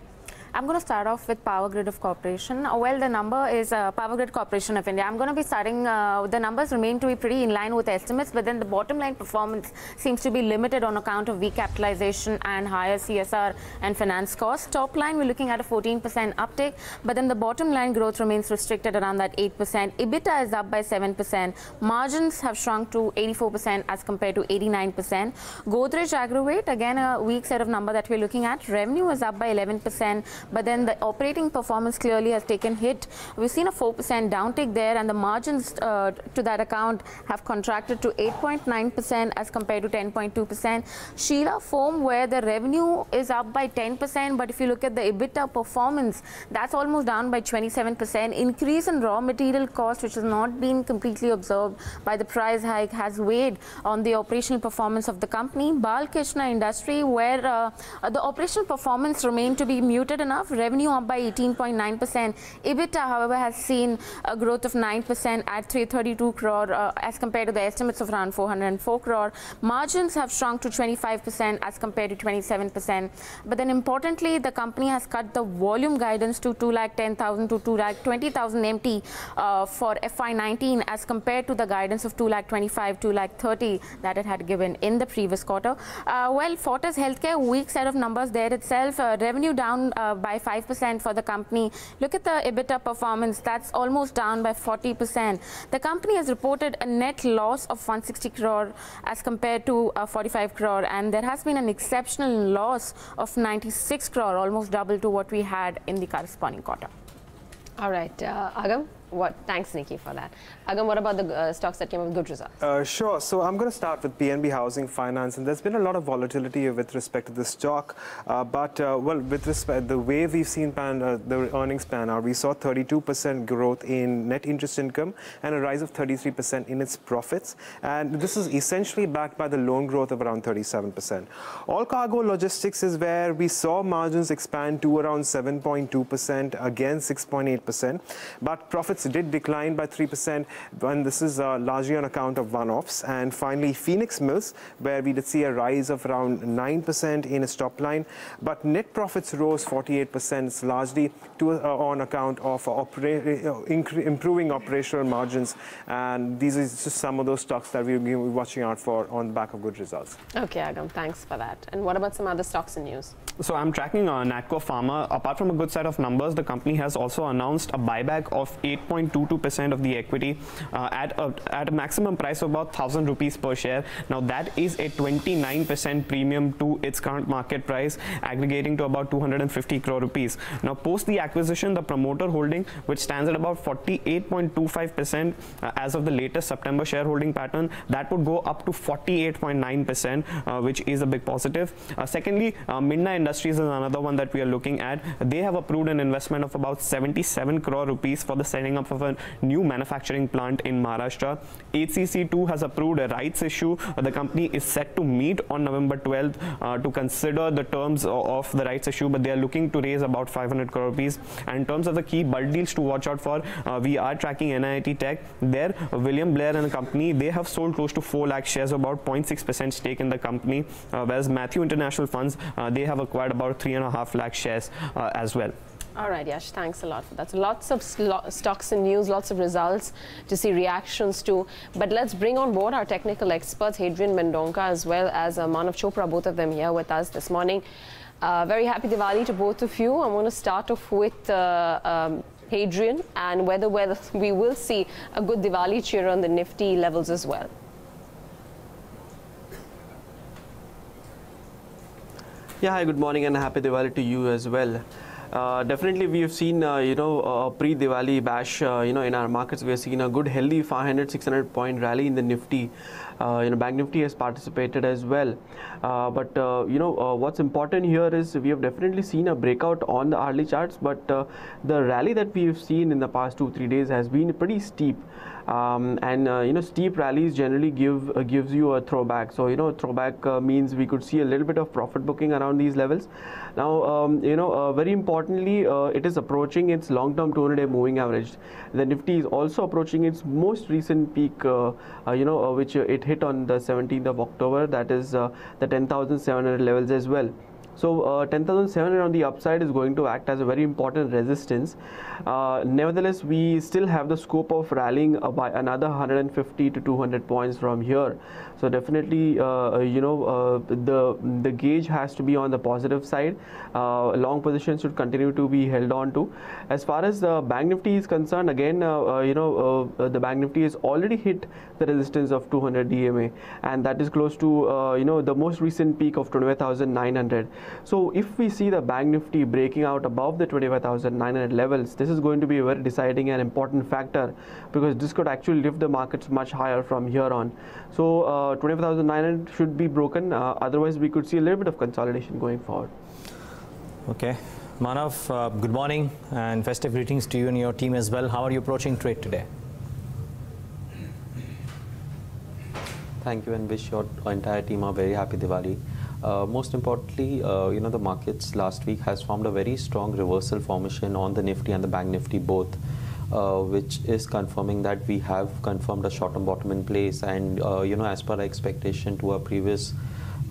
I'm going to start off with Power Grid of Corporation. Well, the number is Power Grid Corporation of India. I'm going to be starting, the numbers remain to be pretty in line with estimates, but then the bottom line performance seems to be limited on account of recapitalization and higher CSR and finance costs. Top line, we're looking at a 14% uptick, but then the bottom line growth remains restricted around that 8%. EBITDA is up by 7%. Margins have shrunk to 84% as compared to 89%. Godrej Agrovet, again, a weak set of number that we're looking at. Revenue is up by 11%. But then the operating performance clearly has taken hit. We've seen a 4% downtick there, and the margins to that account have contracted to 8.9% as compared to 10.2%. Sheela Foam, where the revenue is up by 10%, but if you look at the EBITDA performance, that's almost down by 27%. Increase in raw material cost, which has not been completely absorbed by the price hike, has weighed on the operational performance of the company. Balkrishna Industry, where the operational performance remained to be muted enough. Revenue up by 18.9%. EBITDA, however, has seen a growth of 9% at 332 crore as compared to the estimates of around 404 crore. Margins have shrunk to 25% as compared to 27%. But then importantly, the company has cut the volume guidance to 210,000 to 220,000 MT for FY19 as compared to the guidance of 225, 230 that it had given in the previous quarter. Well, Fortis Healthcare, weak set of numbers there itself. Revenue down by 5% for the company. Look at the EBITDA performance, that's almost down by 40%. The company has reported a net loss of 160 crore as compared to 45 crore, and there has been an exceptional loss of 96 crore, almost double to what we had in the corresponding quarter. All right, Agam. Thanks, Nikki, for that. Agam, what about the stocks that came up with good results? Sure. So I'm going to start with PNB Housing Finance, and there's been a lot of volatility with respect to this stock. Well, with respect, the way we've seen the earnings pan out, we saw 32% growth in net interest income and a rise of 33% in its profits. And this is essentially backed by the loan growth of around 37%. All cargo logistics is where we saw margins expand to around 7.2%, again 6.8%. But profits did decline by 3%, and this is largely on account of one-offs. And finally, Phoenix Mills, where we did see a rise of around 9% in its top line, but net profits rose 48%. It's largely on account of improving operational margins, and these are just some of those stocks that we'll be watching out for on the back of good results. Okay, Agam, thanks for that. And what about some other stocks and news? So I'm tracking Natco Pharma. Apart from a good set of numbers, the company has also announced a buyback of 8.22% of the equity at a maximum price of about 1,000 rupees per share. Now that is a 29% premium to its current market price, aggregating to about 250 crore rupees. Now post the acquisition, the promoter holding, which stands at about 48.25% as of the latest September shareholding pattern, that would go up to 48.9%, which is a big positive. Secondly, Minda Industries is another one that we are looking at. They have approved an investment of about 77 crore rupees for the setting up of a new manufacturing plant in Maharashtra. HCC2 has approved a rights issue. The company is set to meet on November 12th to consider the terms of the rights issue, but they are looking to raise about 500 crore rupees. And in terms of the key bulk deals to watch out for, we are tracking NIIT Tech. There, William Blair and the company, they have sold close to 4 lakh shares, about 0.6% stake in the company, whereas Matthew International Funds, they have acquired about 3.5 lakh shares as well. All right, Yash, thanks a lot for that. So lots of stocks and news, lots of results to see reactions to. But let's bring on board our technical experts, Hadrien, Mendonca, as well as Manav, Chopra, both of them here with us this morning. Very happy Diwali to both of you. I'm going to start off with Hadrien and whether we will see a good Diwali cheer on the Nifty levels as well. Yeah, hi, good morning and happy Diwali to you as well. Definitely, we have seen, a pre-Diwali bash, in our markets. We have seen a good, healthy 500-600 point rally in the Nifty. Bank Nifty has participated as well. What's important here is we have definitely seen a breakout on the hourly charts, but the rally that we have seen in the past 2-3 days has been pretty steep. Steep rallies generally gives you a throwback. So, throwback means we could see a little bit of profit booking around these levels. Now, very importantly, it is approaching its long-term 200-day moving average. The Nifty is also approaching its most recent peak, which it hit on the 17th of October. That is the 10,700 levels as well. So 10,700 on the upside is going to act as a very important resistance. Nevertheless, we still have the scope of rallying by another 150 to 200 points from here. So definitely, the gauge has to be on the positive side. Long positions should continue to be held on to. As far as the Bank Nifty is concerned, again, the Bank Nifty has already hit the resistance of 200 DMA, and that is close to the most recent peak of 25,900. So if we see the Bank Nifty breaking out above the 25,900 levels, this is going to be a very deciding and important factor, because this could actually lift the markets much higher from here on. So 25,900 should be broken, otherwise we could see a little bit of consolidation going forward. Okay. Manav, good morning and festive greetings to you and your team as well. How are you approaching trade today? Thank you, and wish your entire team a very happy Diwali. Most importantly, the markets last week has formed a very strong reversal formation on the Nifty and the Bank Nifty both, which is confirming that we have confirmed a short-term bottom in place. And as per our expectation to our previous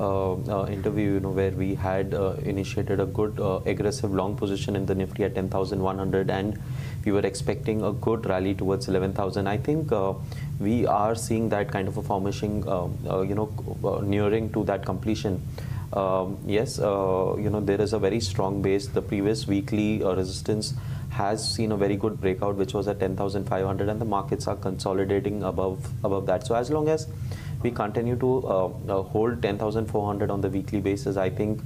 interview, where we had initiated a good aggressive long position in the Nifty at 10,100, and we were expecting a good rally towards 11,000. I think we are seeing that kind of a formation, nearing to that completion. Yes, there is a very strong base. The previous weekly resistance has seen a very good breakout, which was at 10,500, and the markets are consolidating above that. So as long as we continue to hold 10,400 on the weekly basis, I think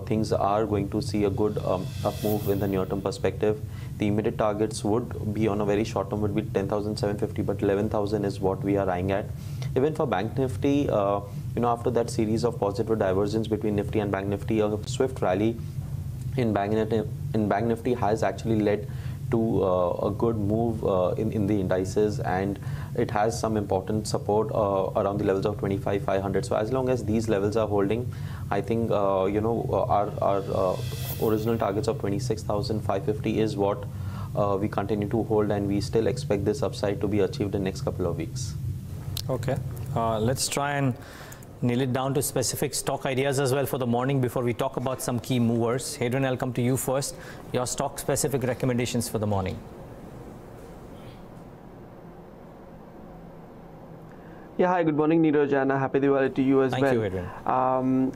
things are going to see a good up move in the near-term perspective. The immediate targets would be on a very short term would be 10,750, but 11,000 is what we are eyeing at. Even for Bank Nifty, after that series of positive divergence between Nifty and Bank Nifty, a swift rally in Bank Nifty has actually led to a good move in the indices, and it has some important support around the levels of 25,500. So as long as these levels are holding, I think our original targets of 26,550 is what we continue to hold, and we still expect this upside to be achieved in the next couple of weeks. Okay, let's try and nail it down to specific stock ideas as well for the morning before we talk about some key movers. Hadrien, I'll come to you first. Your stock specific recommendations for the morning. Yeah, hi, good morning, Neeraj, and happy Diwali to you as well. Thank you, Hadrien.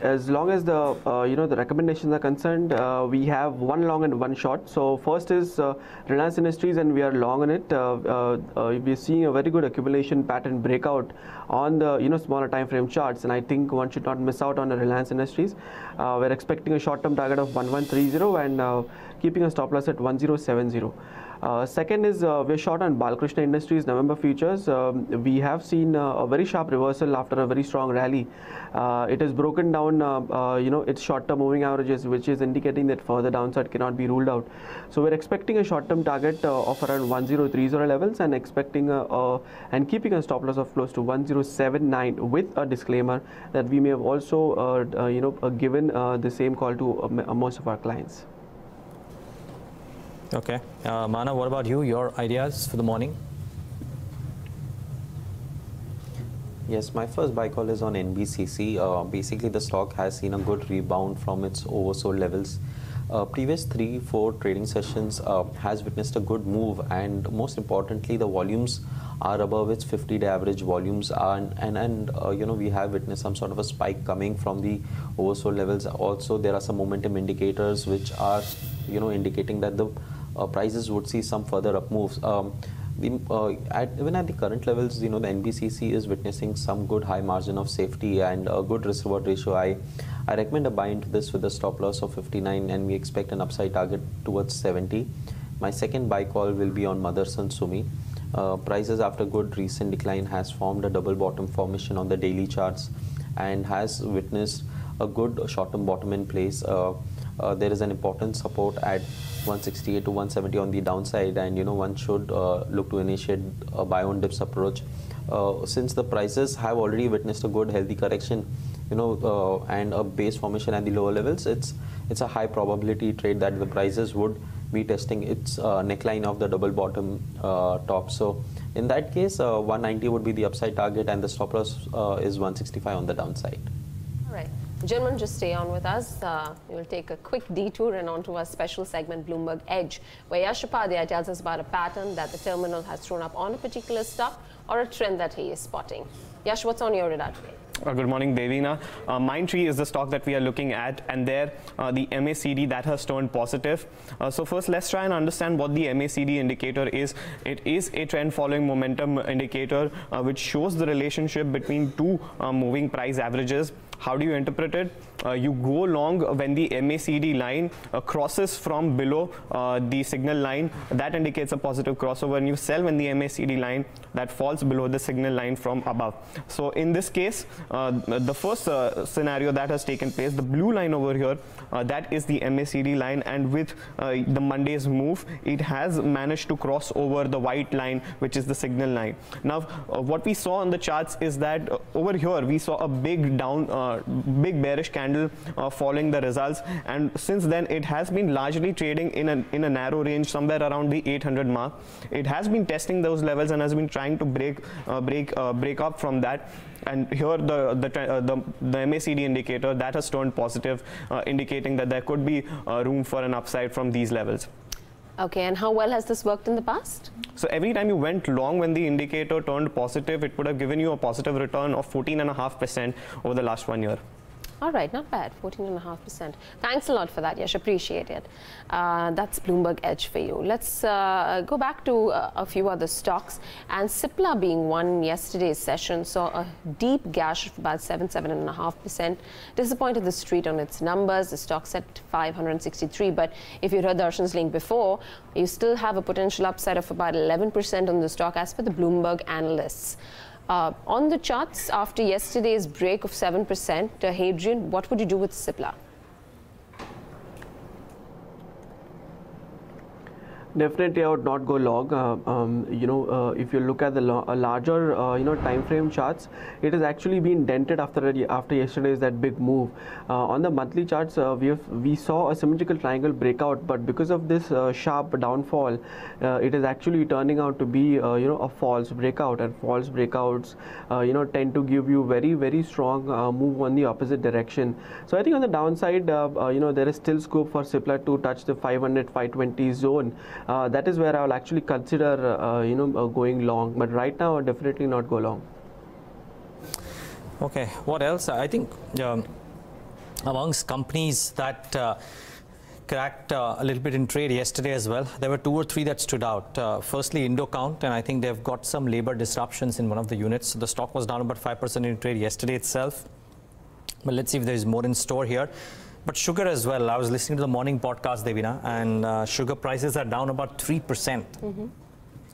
As long as the the recommendations are concerned, we have one long and one short. So first is Reliance Industries, and we are long on it. We're seeing a very good accumulation pattern breakout on the smaller time frame charts, and I think one should not miss out on the Reliance Industries. We're expecting a short term target of 1130 and keeping a stop loss at 1070. Second is we're short on Balkrishna Industries November futures. We have seen a very sharp reversal after a very strong rally. It has broken down its short-term moving averages, which is indicating that further downside cannot be ruled out. So we're expecting a short-term target of around 1030 levels, and expecting and keeping a stop loss of close to 1079, with a disclaimer that we may have also given the same call to most of our clients. Okay. Manav, what about you? Your ideas for the morning? Yes, my first buy call is on NBCC. Basically, the stock has seen a good rebound from its oversold levels. Previous 3-4 trading sessions has witnessed a good move, and most importantly, the volumes are above its 50-day average volumes, and we have witnessed some sort of a spike coming from the oversold levels. Also, there are some momentum indicators which are indicating that the prices would see some further up moves. Even at the current levels, the NBCC is witnessing some good high margin of safety and a good risk reward ratio. I recommend a buy into this with a stop loss of 59, and we expect an upside target towards 70. My second buy call will be on Motherson Sumi. Prices after good recent decline has formed a double bottom formation on the daily charts and has witnessed a good short-term bottom in place. There is an important support at 168 to 170 on the downside, and one should look to initiate a buy on dips approach. Since the prices have already witnessed a good healthy correction, and a base formation at the lower levels, it's a high probability trade that the prices would be testing its neckline of the double bottom top. So in that case, 190 would be the upside target, and the stop loss is 165 on the downside. All right. Gentlemen, just stay on with us. We will take a quick detour and on to our special segment, Bloomberg Edge, where Yash Upadhye tells us about a pattern that the terminal has thrown up on a particular stock or a trend that he is spotting. Yash, what's on your radar today? Good morning, Devina. Mindtree is the stock that we are looking at, and there the MACD that has turned positive. So first, let's try and understand what the MACD indicator is. It is a trend following momentum indicator which shows the relationship between two moving price averages. How do you interpret it? You go long when the MACD line crosses from below the signal line. That indicates a positive crossover, and you sell when the MACD line that falls below the signal line from above. So in this case, the first scenario that has taken place, the blue line over here, that is the MACD line, and with the Monday's move, it has managed to cross over the white line, which is the signal line. Now, what we saw on the charts is that over here we saw a big big bearish candle following the results, and since then it has been largely trading in a narrow range somewhere around the 800 mark. It has been testing those levels and has been trying to break up from that. And here the MACD indicator that has turned positive, indicating that there could be room for an upside from these levels. Okay, and how well has this worked in the past? So every time you went long when the indicator turned positive, it would have given you a positive return of 14.5% over the last 1 year. All right, not bad, 14.5%. Thanks a lot for that, Yash, appreciate it. That's Bloomberg Edge for you. Let's go back to a few other stocks. And Cipla, being one in yesterday's session, saw a deep gash of about 7.5%. Disappointed the street on its numbers. The stock's at 563. But if you heard Darshan's link before, you still have a potential upside of about 11% on the stock as per the Bloomberg analysts. On the charts, after yesterday's break of 7%, Hadrien, what would you do with Cipla? Definitely, I would not go long. If you look at the larger, time frame charts, it has actually been dented after yesterday's that big move. On the monthly charts, we saw a symmetrical triangle breakout, but because of this sharp downfall, it is actually turning out to be, a false breakout. And false breakouts, tend to give you very, very strong move on the opposite direction. So I think on the downside, there is still scope for Cipla to touch the 500-520 zone. That is where I will actually consider, going long. But right now, I'll definitely not go long. Okay, what else? I think amongst companies that cracked a little bit in trade yesterday as well, there were 2 or 3 that stood out. Firstly, Indocount, and I think they've got some labor disruptions in one of the units. So the stock was down about 5% in trade yesterday itself. But let's see if there is more in store here. But sugar as well. I was listening to the morning podcast, Devina, and sugar prices are down about 3%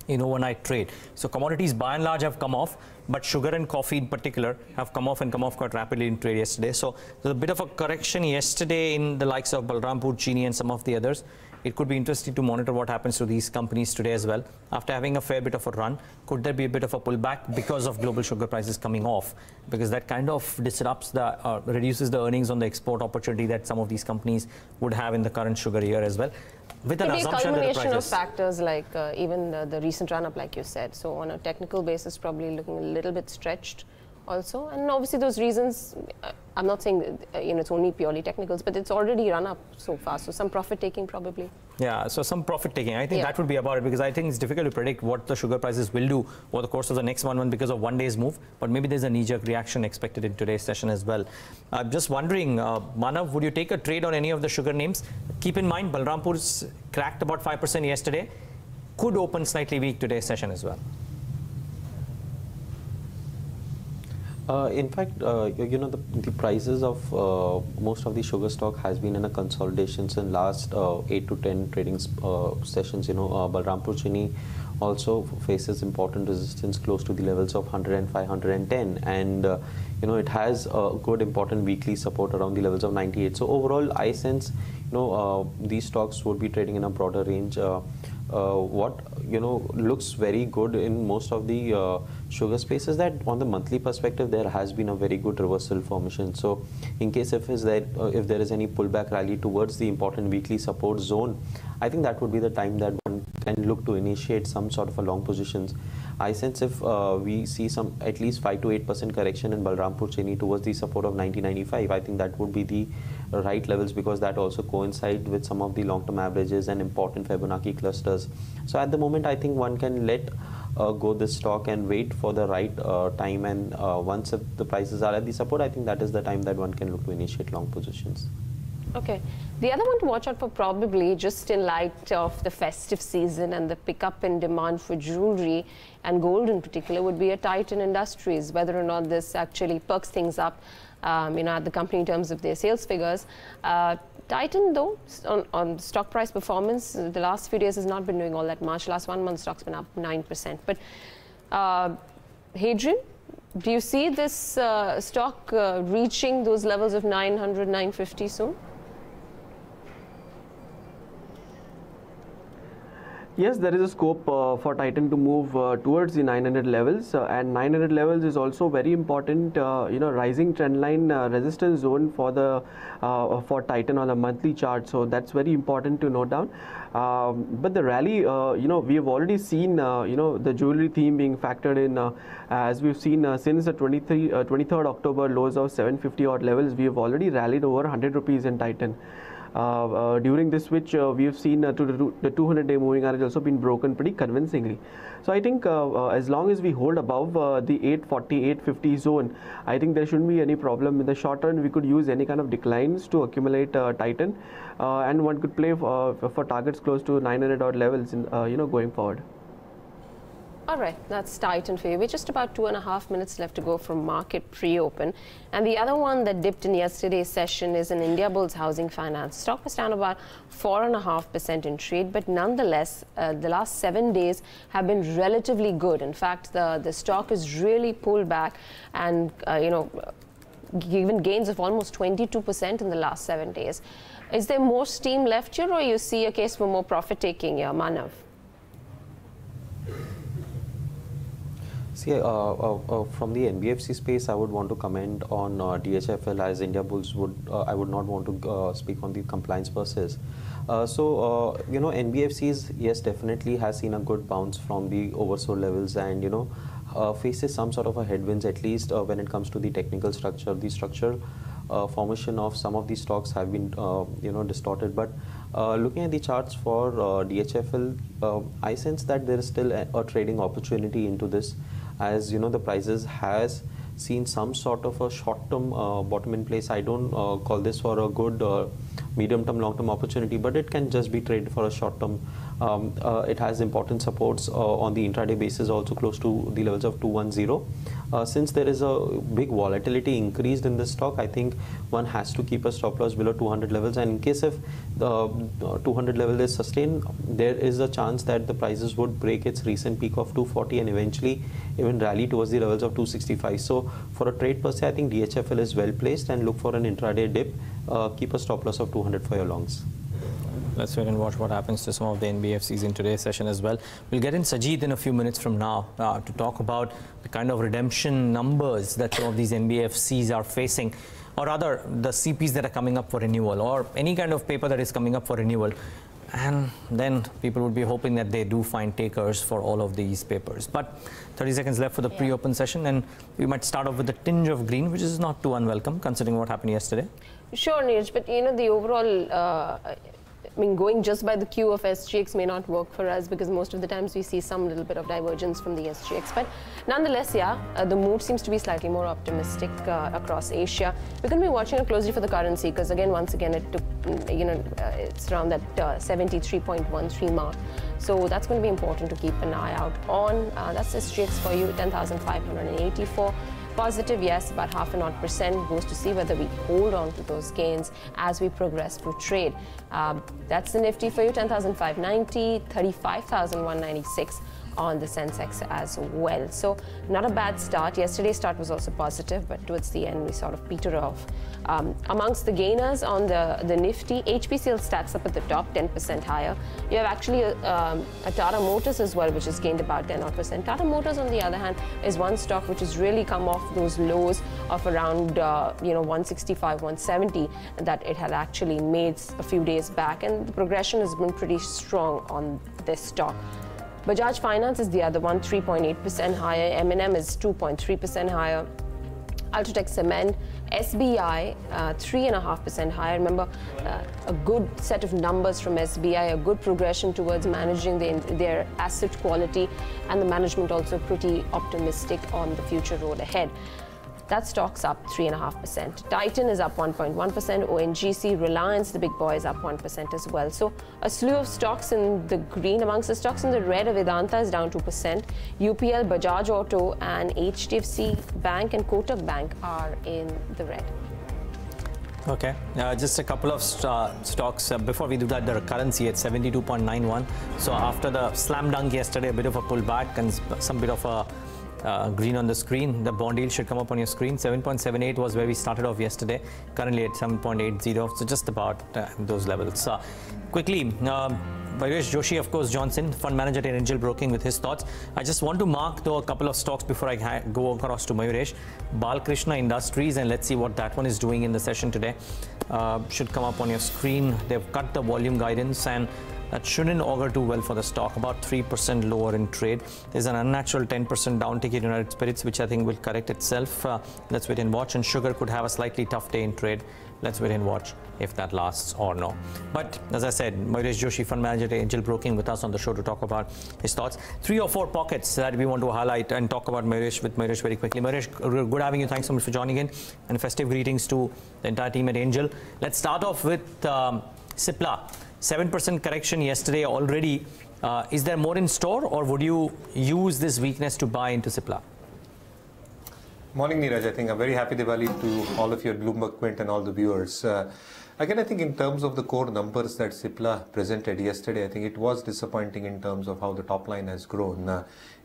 in overnight trade. So commodities by and large have come off, but sugar and coffee in particular have come off and come off quite rapidly in trade yesterday. So there's a bit of a correction yesterday in the likes of Balrampur, Chini and some of the others. It could be interesting to monitor what happens to these companies today as well. After having a fair bit of a run, could there be a bit of a pullback because of global sugar prices coming off? Because that kind of disrupts reduces the earnings on the export opportunity that some of these companies would have in the current sugar year as well. With an assumption that the prices... a culmination of factors like even the recent run-up, like you said. So on a technical basis, probably looking a little bit stretched also. And obviously those reasons I'm not saying it's only purely technicals, but it's already run up so far. So some profit taking probably. Yeah, so some profit taking. I think that would be about it, because I think it's difficult to predict what the sugar prices will do over the course of the next 1 month because of one day's move. But maybe there's a knee-jerk reaction expected in today's session as well. I'm just wondering, Manav, would you take a trade on any of the sugar names? Keep in mind, Balrampur's cracked about 5% yesterday. Could open slightly weak today's session as well. In fact, the prices of most of the sugar stock has been in a consolidation in last 8 to 10 trading sessions. Balrampur Chini also faces important resistance close to the levels of 105, 110, and it has a good important weekly support around the levels of 98. So overall, I sense these stocks would be trading in a broader range. What looks very good in most of the sugar space is that on the monthly perspective there has been a very good reversal formation. So in case if there is any pullback rally towards the important weekly support zone, I think that would be the time that one can look to initiate some sort of a long positions. I sense if we see some at least 5 to 8% correction in Balrampur Chini towards the support of 90.95, I think that would be the right levels, because that also coincides with some of the long-term averages and important Fibonacci clusters. So at the moment, I think one can let go this stock and wait for the right time, and once if the prices are at the support, I think that is the time that one can look to initiate long positions. Okay. The other one to watch out for, probably just in light of the festive season and the pickup in demand for jewelry and gold in particular, would be a Titan Industries, whether or not this actually perks things up at the company in terms of their sales figures. Titan, though, on stock price performance, the last few days has not been doing all that much. Last 1 month, stock's been up 9%. But Hadrien, do you see this stock reaching those levels of 900, 950 soon? Yes, there is a scope for Titan to move towards the 900 levels, and 900 levels is also very important, rising trend line resistance zone for the for Titan on a monthly chart. So that's very important to note down. But the rally, we have already seen, the jewelry theme being factored in, as we've seen since the 23rd October lows of 750 odd levels. We have already rallied over 100 rupees in Titan. During this switch, we have seen the 200-day moving average also been broken pretty convincingly. So I think as long as we hold above the 840, 850 zone, I think there shouldn't be any problem. In the short run, we could use any kind of declines to accumulate Titan, and one could play for targets close to 900 odd levels in, going forward. All right, that's Titan for you. We're just about 2.5 minutes left to go from market pre-open. And the other one that dipped in yesterday's session is an Indiabulls housing finance. Stock was down about 4.5% in trade, but nonetheless, the last 7 days have been relatively good. In fact, the stock has really pulled back and, given gains of almost 22% in the last 7 days. Is there more steam left here, or you see a case for more profit-taking here, Manav? See, from the NBFC space, I would want to comment on DHFL, as Indiabulls would. I would not want to speak on the compliance versus. NBFCs, yes, definitely has seen a good bounce from the oversold levels, and faces some sort of a headwinds, at least when it comes to the technical structure. The structure formation of some of these stocks have been distorted, but looking at the charts for DHFL, I sense that there is still a trading opportunity into this, as the prices has seen some sort of a short-term bottom in place. I don't call this for a good medium-term, long-term opportunity, but it can just be traded for a short-term. It has important supports on the intraday basis, also close to the levels of 210. Since there is a big volatility increased in this stock, I think one has to keep a stop loss below 200 levels, and in case if the 200 level is sustained, there is a chance that the prices would break its recent peak of 240 and eventually even rally towards the levels of 265. So for a trade per se, I think DHFL is well placed, and look for an intraday dip. Keep a stop loss of 200 for your longs. Let's wait and watch what happens to some of the NBFCs in today's session as well. We'll get in Sajid in a few minutes from now to talk about the kind of redemption numbers that some of these NBFCs are facing, or rather the CPs that are coming up for renewal, or any kind of paper that is coming up for renewal. And then people would be hoping that they do find takers for all of these papers. But 30 seconds left for the pre-open session, and we might start off with a tinge of green, which is not too unwelcome considering what happened yesterday. Sure, Neeraj, but the overall, going just by the Q of SGX may not work for us because most of the times we see some little bit of divergence from the SGX. But nonetheless, the mood seems to be slightly more optimistic across Asia. We're going to be watching it closely for the currency because once again, it took, it's around that 73.13 mark. So that's going to be important to keep an eye out on. That's SGX for you, 10,584. Positive, yes, about 0.5%. Goes to see whether we hold on to those gains as we progress through trade. That's the Nifty for you, 10,590, 35,196 on the Sensex as well. So not a bad start. Yesterday's start was also positive, but towards the end we sort of petered off. Amongst the gainers on the Nifty, HPCL stacks up at the top, 10% higher. You have actually a Tata Motors as well, which has gained about 10%. Tata Motors, on the other hand, is one stock which has really come off those lows of around 165, 170 that it had actually made a few days back, and the progression has been pretty strong on this stock. Bajaj Finance is the other one, 3.8% higher. M&M is 2.3% higher. Ultratech Cement, SBI, 3.5% higher. Remember, a good set of numbers from SBI, a good progression towards managing their asset quality, and the management also pretty optimistic on the future road ahead. That stock's up 3.5%. Titan is up 1.1%. ONGC, Reliance, the big boy, is up 1% as well. So a slew of stocks in the green. Amongst the stocks in the red, Vedanta is down 2%. UPL, Bajaj Auto, and HDFC Bank and Kotak Bank are in the red. Okay, just a couple of stocks. Before we do that, the currency at 72.91. So after the slam dunk yesterday, a bit of a pullback and some bit of a green on the screen. The bond yield should come up on your screen. 7.78 was where we started off yesterday, currently at 7.80, so just about those levels. Quickly, Mayuresh Joshi, of course, Johnson, fund manager at Angel Broking, with his thoughts. I just want to mark, though, a couple of stocks before I go across to Mayuresh. Balkrishna Industries, and let's see what that one is doing in the session today. Should come up on your screen. They've cut the volume guidance, and that shouldn't augur too well for the stock. About 3% lower in trade. There's an unnatural 10% downtick in United Spirits, which I think will correct itself. Let's wait and watch. And sugar could have a slightly tough day in trade. Let's wait and watch if that lasts or no. But as I said, Mayuresh Joshi, fund manager at Angel Broking, with us on the show to talk about his thoughts. 3 or 4 pockets that we want to highlight and talk about with Mayuresh very quickly. Mayuresh, good having you. Thanks so much for joining in, and festive greetings to the entire team at Angel. Let's start off with Cipla. 7% correction yesterday already. Is there more in store, or would you use this weakness to buy into Cipla? Morning, Neeraj. I think I'm very happy Diwali to all of your Bloomberg Quint and all the viewers. Again, I think in terms of the core numbers that Cipla presented yesterday, I think it was disappointing in terms of how the top line has grown.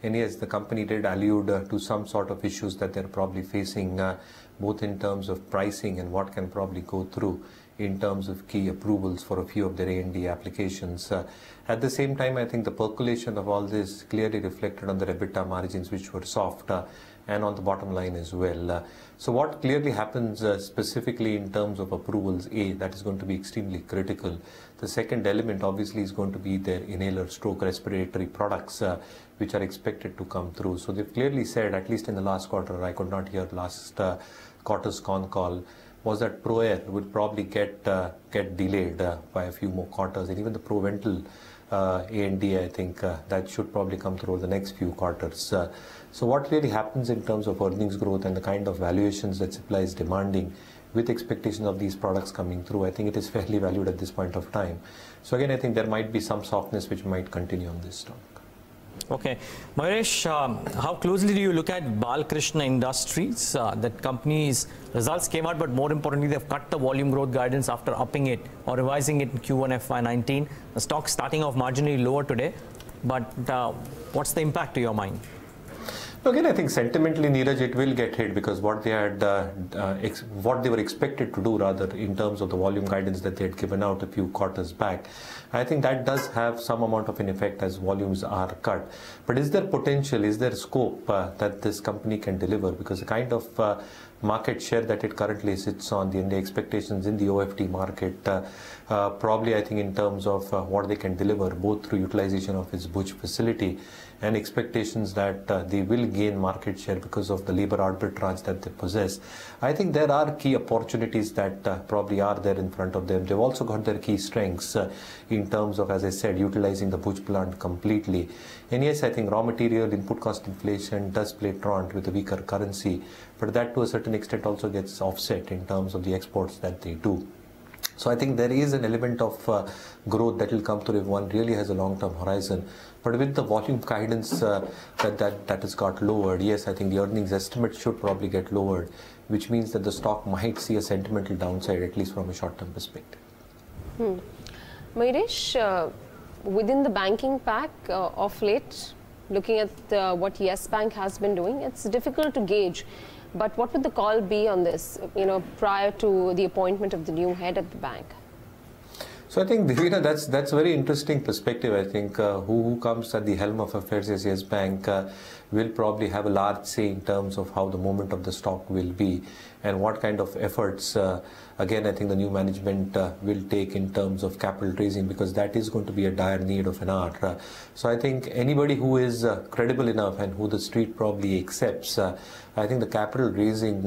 And yes, the company did allude to some sort of issues that they're probably facing, both in terms of pricing and what can probably go through in terms of key approvals for a few of their A&D applications. At the same time, I think the percolation of all this clearly reflected on the EBITDA margins, which were soft, and on the bottom line as well. So what clearly happens specifically in terms of approvals, that is going to be extremely critical. The second element obviously is going to be their inhaler stroke respiratory products, which are expected to come through. So they've clearly said, at least in the last quarter, I could not hear last quarter's con call, was that Pro Air would probably get delayed by a few more quarters, and even the Proventil A&D, I think that should probably come through the next few quarters. So what really happens in terms of earnings growth and the kind of valuations that Cipla is demanding with expectations of these products coming through, I think it is fairly valued at this point of time. So again, I think there might be some softness which might continue on this stock. Okay. Mayuresh, how closely do you look at Balkrishna Industries? That company's results came out, but more importantly, they've cut the volume growth guidance after upping it or revising it in Q1 FY19. The stock starting off marginally lower today, but what's the impact to your mind? Again, I think sentimentally, Neeraj, it will get hit because what they had, what they were expected to do, rather, in terms of the volume guidance that they had given out a few quarters back, I think that does have some amount of an effect as volumes are cut. But is there potential? Is there scope that this company can deliver? Because the kind of market share that it currently sits on, the expectations in the OFT market, probably I think in terms of what they can deliver, both through utilization of its Bhuj facility and expectations that they will gain market share because of the labor arbitrage that they possess. I think there are key opportunities that probably are there in front of them. They've also got their key strengths in terms of, as I said, utilizing the Bhuj plant completely. And yes, I think raw material input cost inflation does play truant with a weaker currency, but that to a certain extent also gets offset in terms of the exports that they do. So I think there is an element of growth that will come through if one really has a long-term horizon. But with the volume guidance that has got lowered, yes, I think the earnings estimate should probably get lowered, which means that the stock might see a sentimental downside, at least from a short-term perspective. Mayuresh, within the banking pack of late, looking at what Yes Bank has been doing, it's difficult to gauge. But what would the call be on this, prior to the appointment of the new head at the bank? So I think, Divina, that's a very interesting perspective. I think who comes at the helm of affairs as Yes Bank will probably have a large say in terms of how the movement of the stock will be and what kind of efforts, again, I think the new management will take in terms of capital raising, because that is going to be a dire need of an hour. So I think anybody who is credible enough and who the street probably accepts, I think the capital raising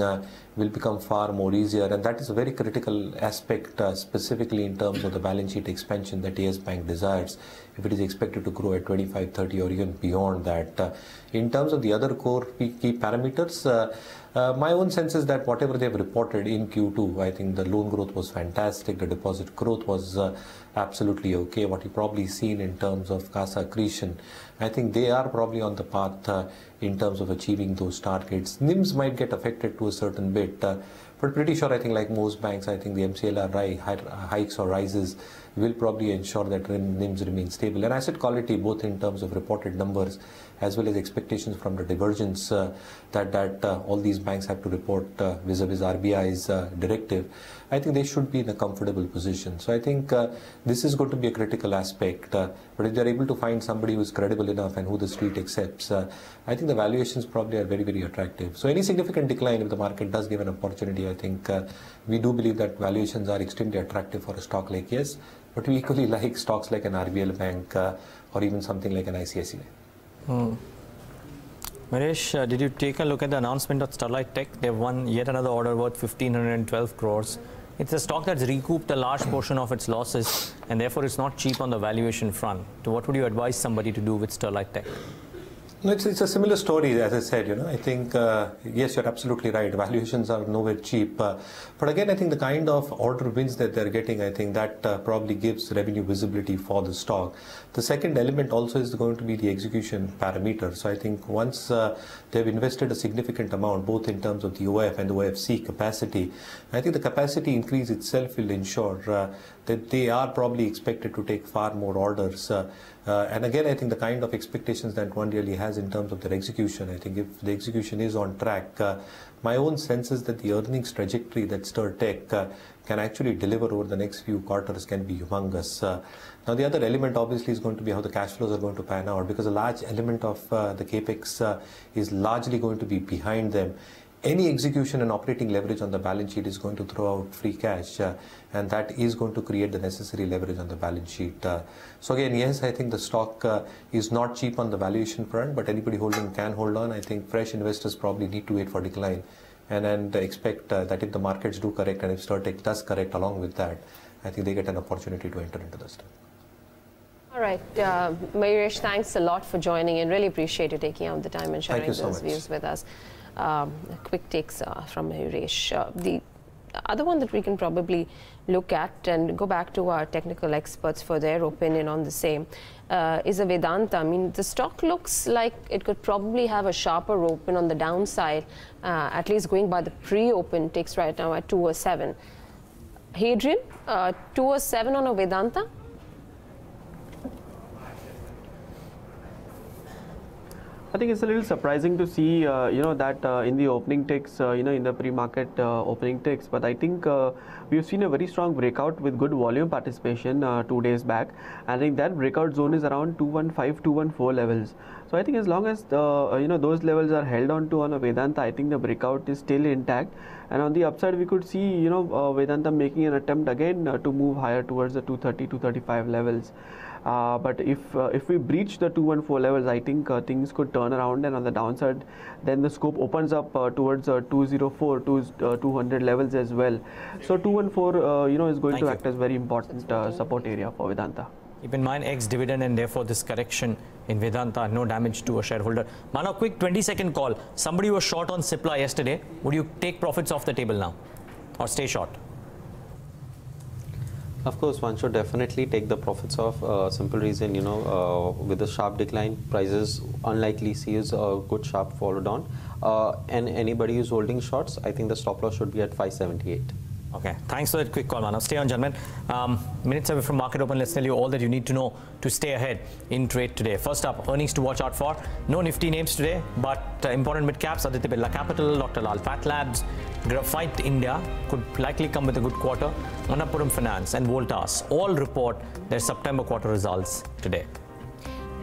will become far more easier, and that is a very critical aspect, specifically in terms of the balance sheet expansion that Yes Bank desires, if it is expected to grow at 25, 30 or even beyond that. In terms of the other core key parameters, my own sense is that whatever they have reported in Q2, I think the loan growth was fantastic, the deposit growth was absolutely okay. What you've probably seen in terms of CASA accretion, I think they are probably on the path in terms of achieving those targets. NIMs might get affected to a certain bit, but pretty sure, I think like most banks, I think the MCLR hikes or rises will probably ensure that NIMs remain stable. And asset quality, both in terms of reported numbers as well as expectations from the divergence that all these banks have to report vis-a-vis RBI's directive, I think they should be in a comfortable position. So I think this is going to be a critical aspect. But if they're able to find somebody who is credible enough and who the street accepts, I think the valuations probably are very, very attractive. So any significant decline, if the market does give an opportunity, I think we do believe that valuations are extremely attractive for a stock like Yes, but we equally like stocks like an RBL Bank or even something like an ICICI. Mayuresh, did you take a look at the announcement of Starlight Tech? They've won yet another order worth 1,512 crores. It's a stock that's recouped a large portion of its losses, and therefore it's not cheap on the valuation front. So what would you advise somebody to do with Starlight Tech? No, it's a similar story, as I said. I think, yes, you're absolutely right. Valuations are nowhere cheap. But again, I think the kind of order wins that they're getting, I think that probably gives revenue visibility for the stock. The second element also is going to be the execution parameter. So I think once they've invested a significant amount, both in terms of the OF and the OFC capacity, I think the capacity increase itself will ensure that they are probably expected to take far more orders. And again, I think the kind of expectations that one really has in terms of their execution, I think if the execution is on track, my own sense is that the earnings trajectory that StarTech can actually deliver over the next few quarters can be humongous. Now, the other element obviously is going to be how the cash flows are going to pan out, because a large element of the capex is largely going to be behind them. Any execution and operating leverage on the balance sheet is going to throw out free cash, and that is going to create the necessary leverage on the balance sheet. So again, yes, I think the stock is not cheap on the valuation front, but anybody holding can hold on. I think fresh investors probably need to wait for decline and expect that if the markets do correct and if StarTech does correct along with that, I think they get an opportunity to enter into the stock. All right, Mayuresh, thanks a lot for joining in. Really appreciate you taking out the time and sharing those views with us. Quick takes from Mayuresh. The other one that we can probably look at and go back to our technical experts for their opinion on the same is a Vedanta. I mean, the stock looks like it could probably have a sharper open on the downside, at least going by the pre-open takes right now at 207. Hadrien, 207 on a Vedanta? I think it's a little surprising to see, that in the opening ticks, in the pre-market opening ticks. But I think we've seen a very strong breakout with good volume participation 2 days back. I think that breakout zone is around 215, 214 levels. So I think as long as those levels are held on to on a Vedanta, I think the breakout is still intact. And on the upside, we could see, Vedanta making an attempt again to move higher towards the 230, 235 levels. But if we breach the 214 levels, I think things could turn around, and on the downside, then the scope opens up towards 204 to 200 levels as well. So 214, is going to act as very important support area for Vedanta. Keep in mind ex-dividend and therefore this correction in Vedanta, no damage to a shareholder. Manav, quick 20-second call. Somebody was short on Cipla yesterday. Would you take profits off the table now or stay short? Of course, one should definitely take the profits off. Simple reason, with a sharp decline, prices unlikely sees a good sharp follow down. And anybody who's holding shorts, I think the stop loss should be at 578. Okay, thanks for that quick call, Manav. Stay on, gentlemen. Minutes away from market open, let's tell you all that you need to know to stay ahead in trade today. First up, earnings to watch out for. No nifty names today, but important mid caps: Aditya Birla Capital, Dr. Lal PathLabs, Graphite India could likely come with a good quarter. Manappuram Finance and Voltas all report their September quarter results today.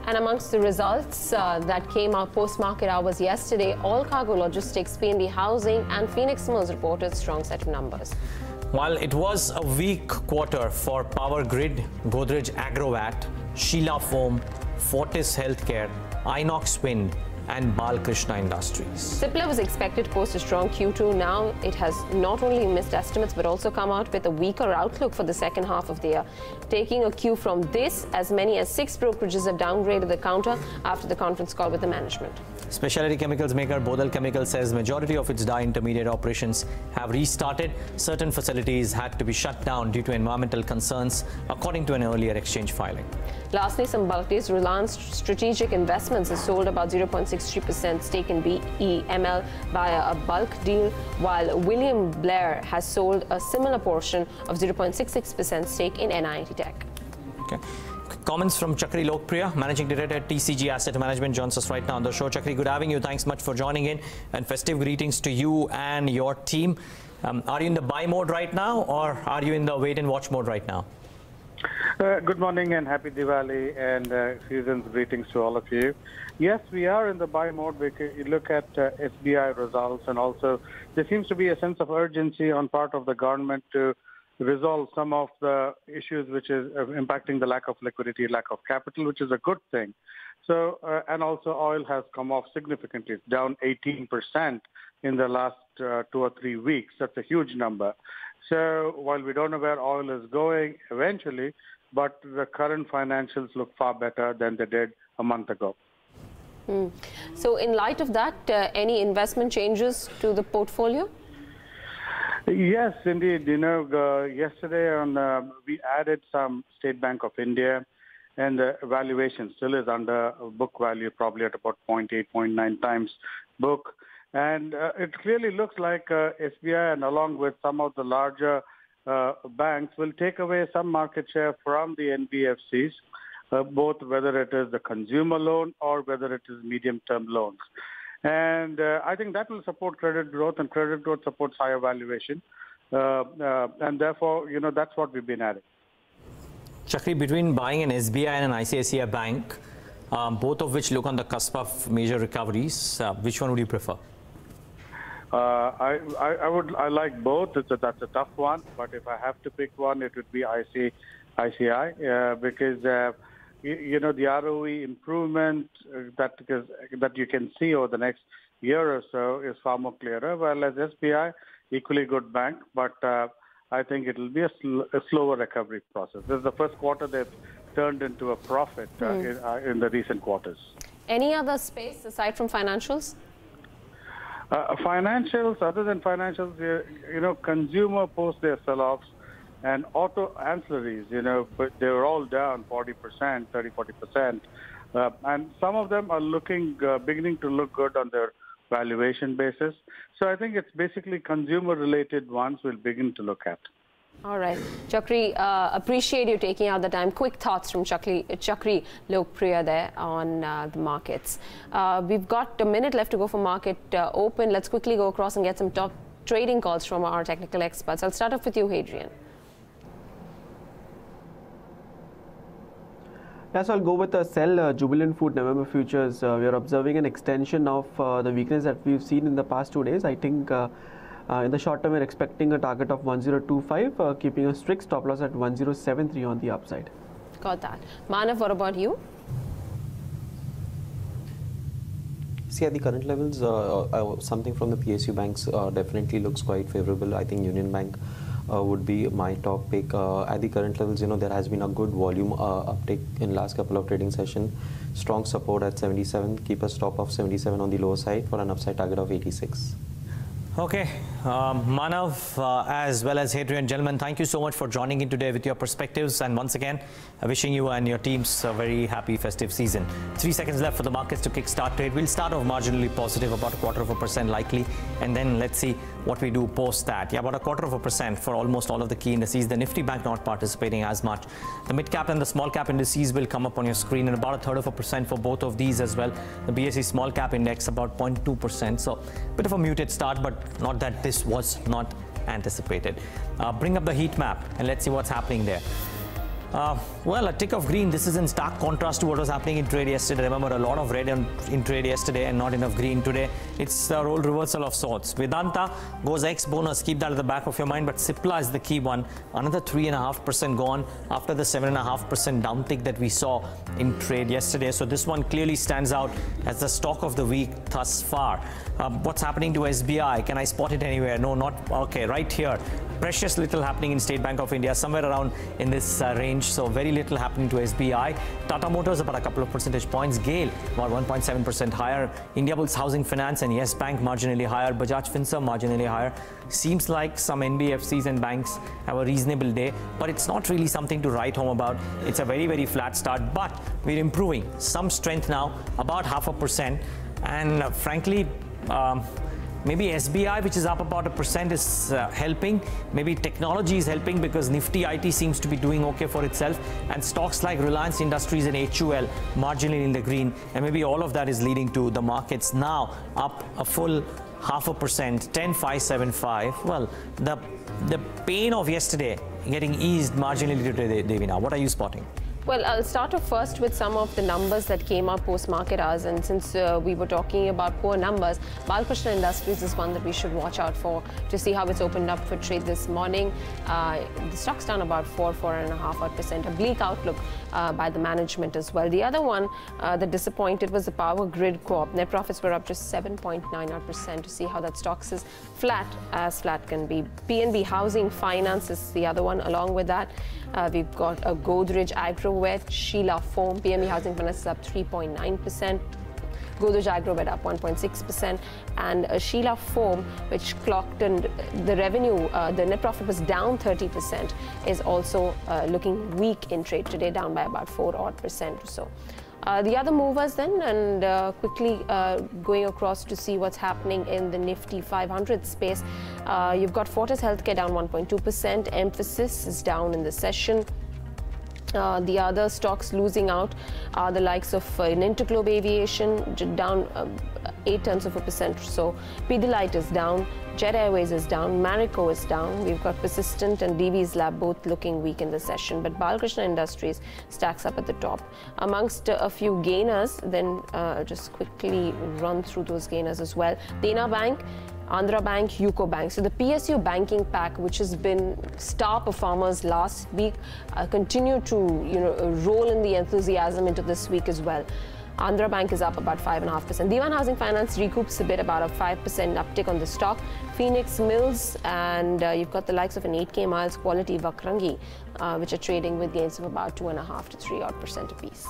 And amongst the results that came out post-market hours yesterday, All Cargo Logistics, PNB Housing and Phoenix Mills reported strong set of numbers. While it was a weak quarter for Power Grid, Godrej Agrovat, Sheela Foam, Fortis Healthcare, Inox Wind and Balkrishna Industries. Cipla was expected to post a strong Q2. Now it has not only missed estimates but also come out with a weaker outlook for the second half of the year. Taking a cue from this, as many as 6 brokerages have downgraded the counter after the conference call with the management. Specialty chemicals maker Bodal Chemical says majority of its dye intermediate operations have restarted. Certain facilities had to be shut down due to environmental concerns, according to an earlier exchange filing. Lastly, some bulk deals. Reliance Strategic Investments has sold about 0.63% stake in BEML via a bulk deal, while William Blair has sold a similar portion of 0.66% stake in NIT Tech. Okay. Comments from Chakri Lokpriya, Managing Director at TCG Asset Management, joins us right now on the show. Chakri, good having you. Thanks much for joining in, and festive greetings to you and your team. Are you in the buy mode right now, or are you in the wait and watch mode right now? Good morning and happy Diwali and season's greetings to all of you. Yes, we are in the buy mode because you look at SBI results, and also there seems to be a sense of urgency on part of the government to resolve some of the issues which is impacting the lack of liquidity, lack of capital, which is a good thing. So, and also oil has come off significantly. It's down 18% in the last 2 or 3 weeks. That's a huge number. So while we don't know where oil is going eventually, but the current financials look far better than they did a month ago. So in light of that, any investment changes to the portfolio? Yes, indeed. Yesterday we added some State Bank of India, and the valuation still is under book value, probably at about 0.8, 0.9 times book. And it clearly looks like SBI, and along with some of the larger banks, will take away some market share from the NBFCs, both whether it is the consumer loan or whether it is medium-term loans. And I think that will support credit growth, and credit growth supports higher valuation. And therefore, that's what we've been adding. Chakri, between buying an SBI and an ICICI bank, both of which look on the cusp of major recoveries, which one would you prefer? I like both. That's a tough one, but if I have to pick one, it would be ICICI because the ROE improvement that you can see over the next year or so is far more clearer. Well, as SBI, equally good bank, but I think it will be a slower recovery process. This is the first quarter they've turned into a profit in the recent quarters. Any other space aside from financials? Financials, other than financials, consumer post their sell-offs, and auto ancillaries, but they were all down 40%, 30-40%. And some of them are beginning to look good on their valuation basis. So I think it's basically consumer-related ones we'll begin to look at. All right. Chakri, appreciate you taking out the time. Quick thoughts from Chakri Lokpriya there on the markets. We've got a minute left to go for market open. Let's quickly go across and get some top trading calls from our technical experts. I'll start off with you, Hadrien. Yes, I'll go with the sell Jubilant Food November futures. We are observing an extension of the weakness that we've seen in the past 2 days. I think in the short term, we're expecting a target of 1025, keeping a strict stop loss at 1073 on the upside. Got that. Manav, what about you? See, at the current levels, something from the PSU banks definitely looks quite favorable. I think Union Bank would be my top pick. At the current levels, there has been a good volume uptick in last couple of trading sessions. Strong support at 77. Keep a stop of 77 on the lower side for an upside target of 86. Okay, Manav as well as Hadrien, gentlemen, thank you so much for joining in today with your perspectives, and once again wishing you and your teams a very happy festive season. 3 seconds left for the markets to kick-start trade. We'll start off marginally positive, about 1/4% likely, and then let's see what we do post that. Yeah, about 1/4% for almost all of the key indices. The Nifty Bank not participating as much. The mid-cap and the small-cap indices will come up on your screen, and about 1/3% for both of these as well. The BSE small-cap index about 0.2%, so a bit of a muted start, but not that this was not anticipated. Bring up the heat map and let's see what's happening there. Well, a tick of green. This is in stark contrast to what was happening in trade yesterday. Remember, a lot of red in trade yesterday and not enough green today. It's a role reversal of sorts. Vedanta goes ex-bonus. Keep that at the back of your mind. But Cipla is the key one. Another 3.5% gone after the 7.5% downtick that we saw in trade yesterday. So this one clearly stands out as the stock of the week thus far. What's happening to SBI? Can I spot it anywhere? No, not. Okay, right here. Precious little happening in State Bank of India, somewhere around in this range. So very little happening to SBI. Tata Motors about a couple of percentage points. GAIL about 1.7% higher. Indiabulls Housing Finance and Yes Bank marginally higher. Bajaj Finserv marginally higher. Seems like some NBFCs and banks have a reasonable day, but it's not really something to write home about. It's a very, very flat start, but we're improving. Some strength now, about 0.5%. And frankly, maybe SBI, which is up about 1%, is helping. Maybe technology is helping because Nifty IT seems to be doing okay for itself. And stocks like Reliance Industries and HUL marginally in the green. And maybe all of that is leading to the markets now up a full 0.5%, 10,575. Well, the pain of yesterday getting eased marginally today, Devina. What are you spotting? Well, I'll start off first with some of the numbers that came up post-market hours, and since we were talking about poor numbers, Balkrishna Industries is one that we should watch out for to see how it's opened up for trade this morning. The stock's down about 4.5%, a bleak outlook by the management as well. The other one that disappointed was the Power Grid Co-op. Net profits were up just 7.9% to see how that stock is flat as flat can be. PNB Housing Finance is the other one. Along with that, we've got a Godrej Agrowet, Sheela Foam. PNB Housing Finance is up 3.9%. Godrej Agrowet up 1.6%, and Sheela Foam, which clocked and the revenue, the net profit was down 30%, is also looking weak in trade today, down by about 4% or so. The other movers then, and quickly going across to see what's happening in the Nifty 500 space. You've got Fortis Healthcare down 1.2%. Emphasis is down in the session. The other stocks losing out are the likes of Interglobe Aviation, down 0.8% or so. Pidilite is down. Jet Airways is down. Marico is down. We've got Persistent and DV's Lab both looking weak in the session, but Balkrishna Industries stacks up at the top. Amongst a few gainers, then just quickly run through those gainers as well. Dena Bank, Andhra Bank, UCO Bank. So the PSU banking pack, which has been star performers last week, continue to roll in the enthusiasm into this week as well. Andhra Bank is up about 5.5%. Dewan Housing Finance recoups a bit, about a 5% uptick on the stock. Phoenix Mills, and you've got the likes of an 8K Miles Quality Vakrangi, which are trading with gains of about 2.5 to 3% apiece.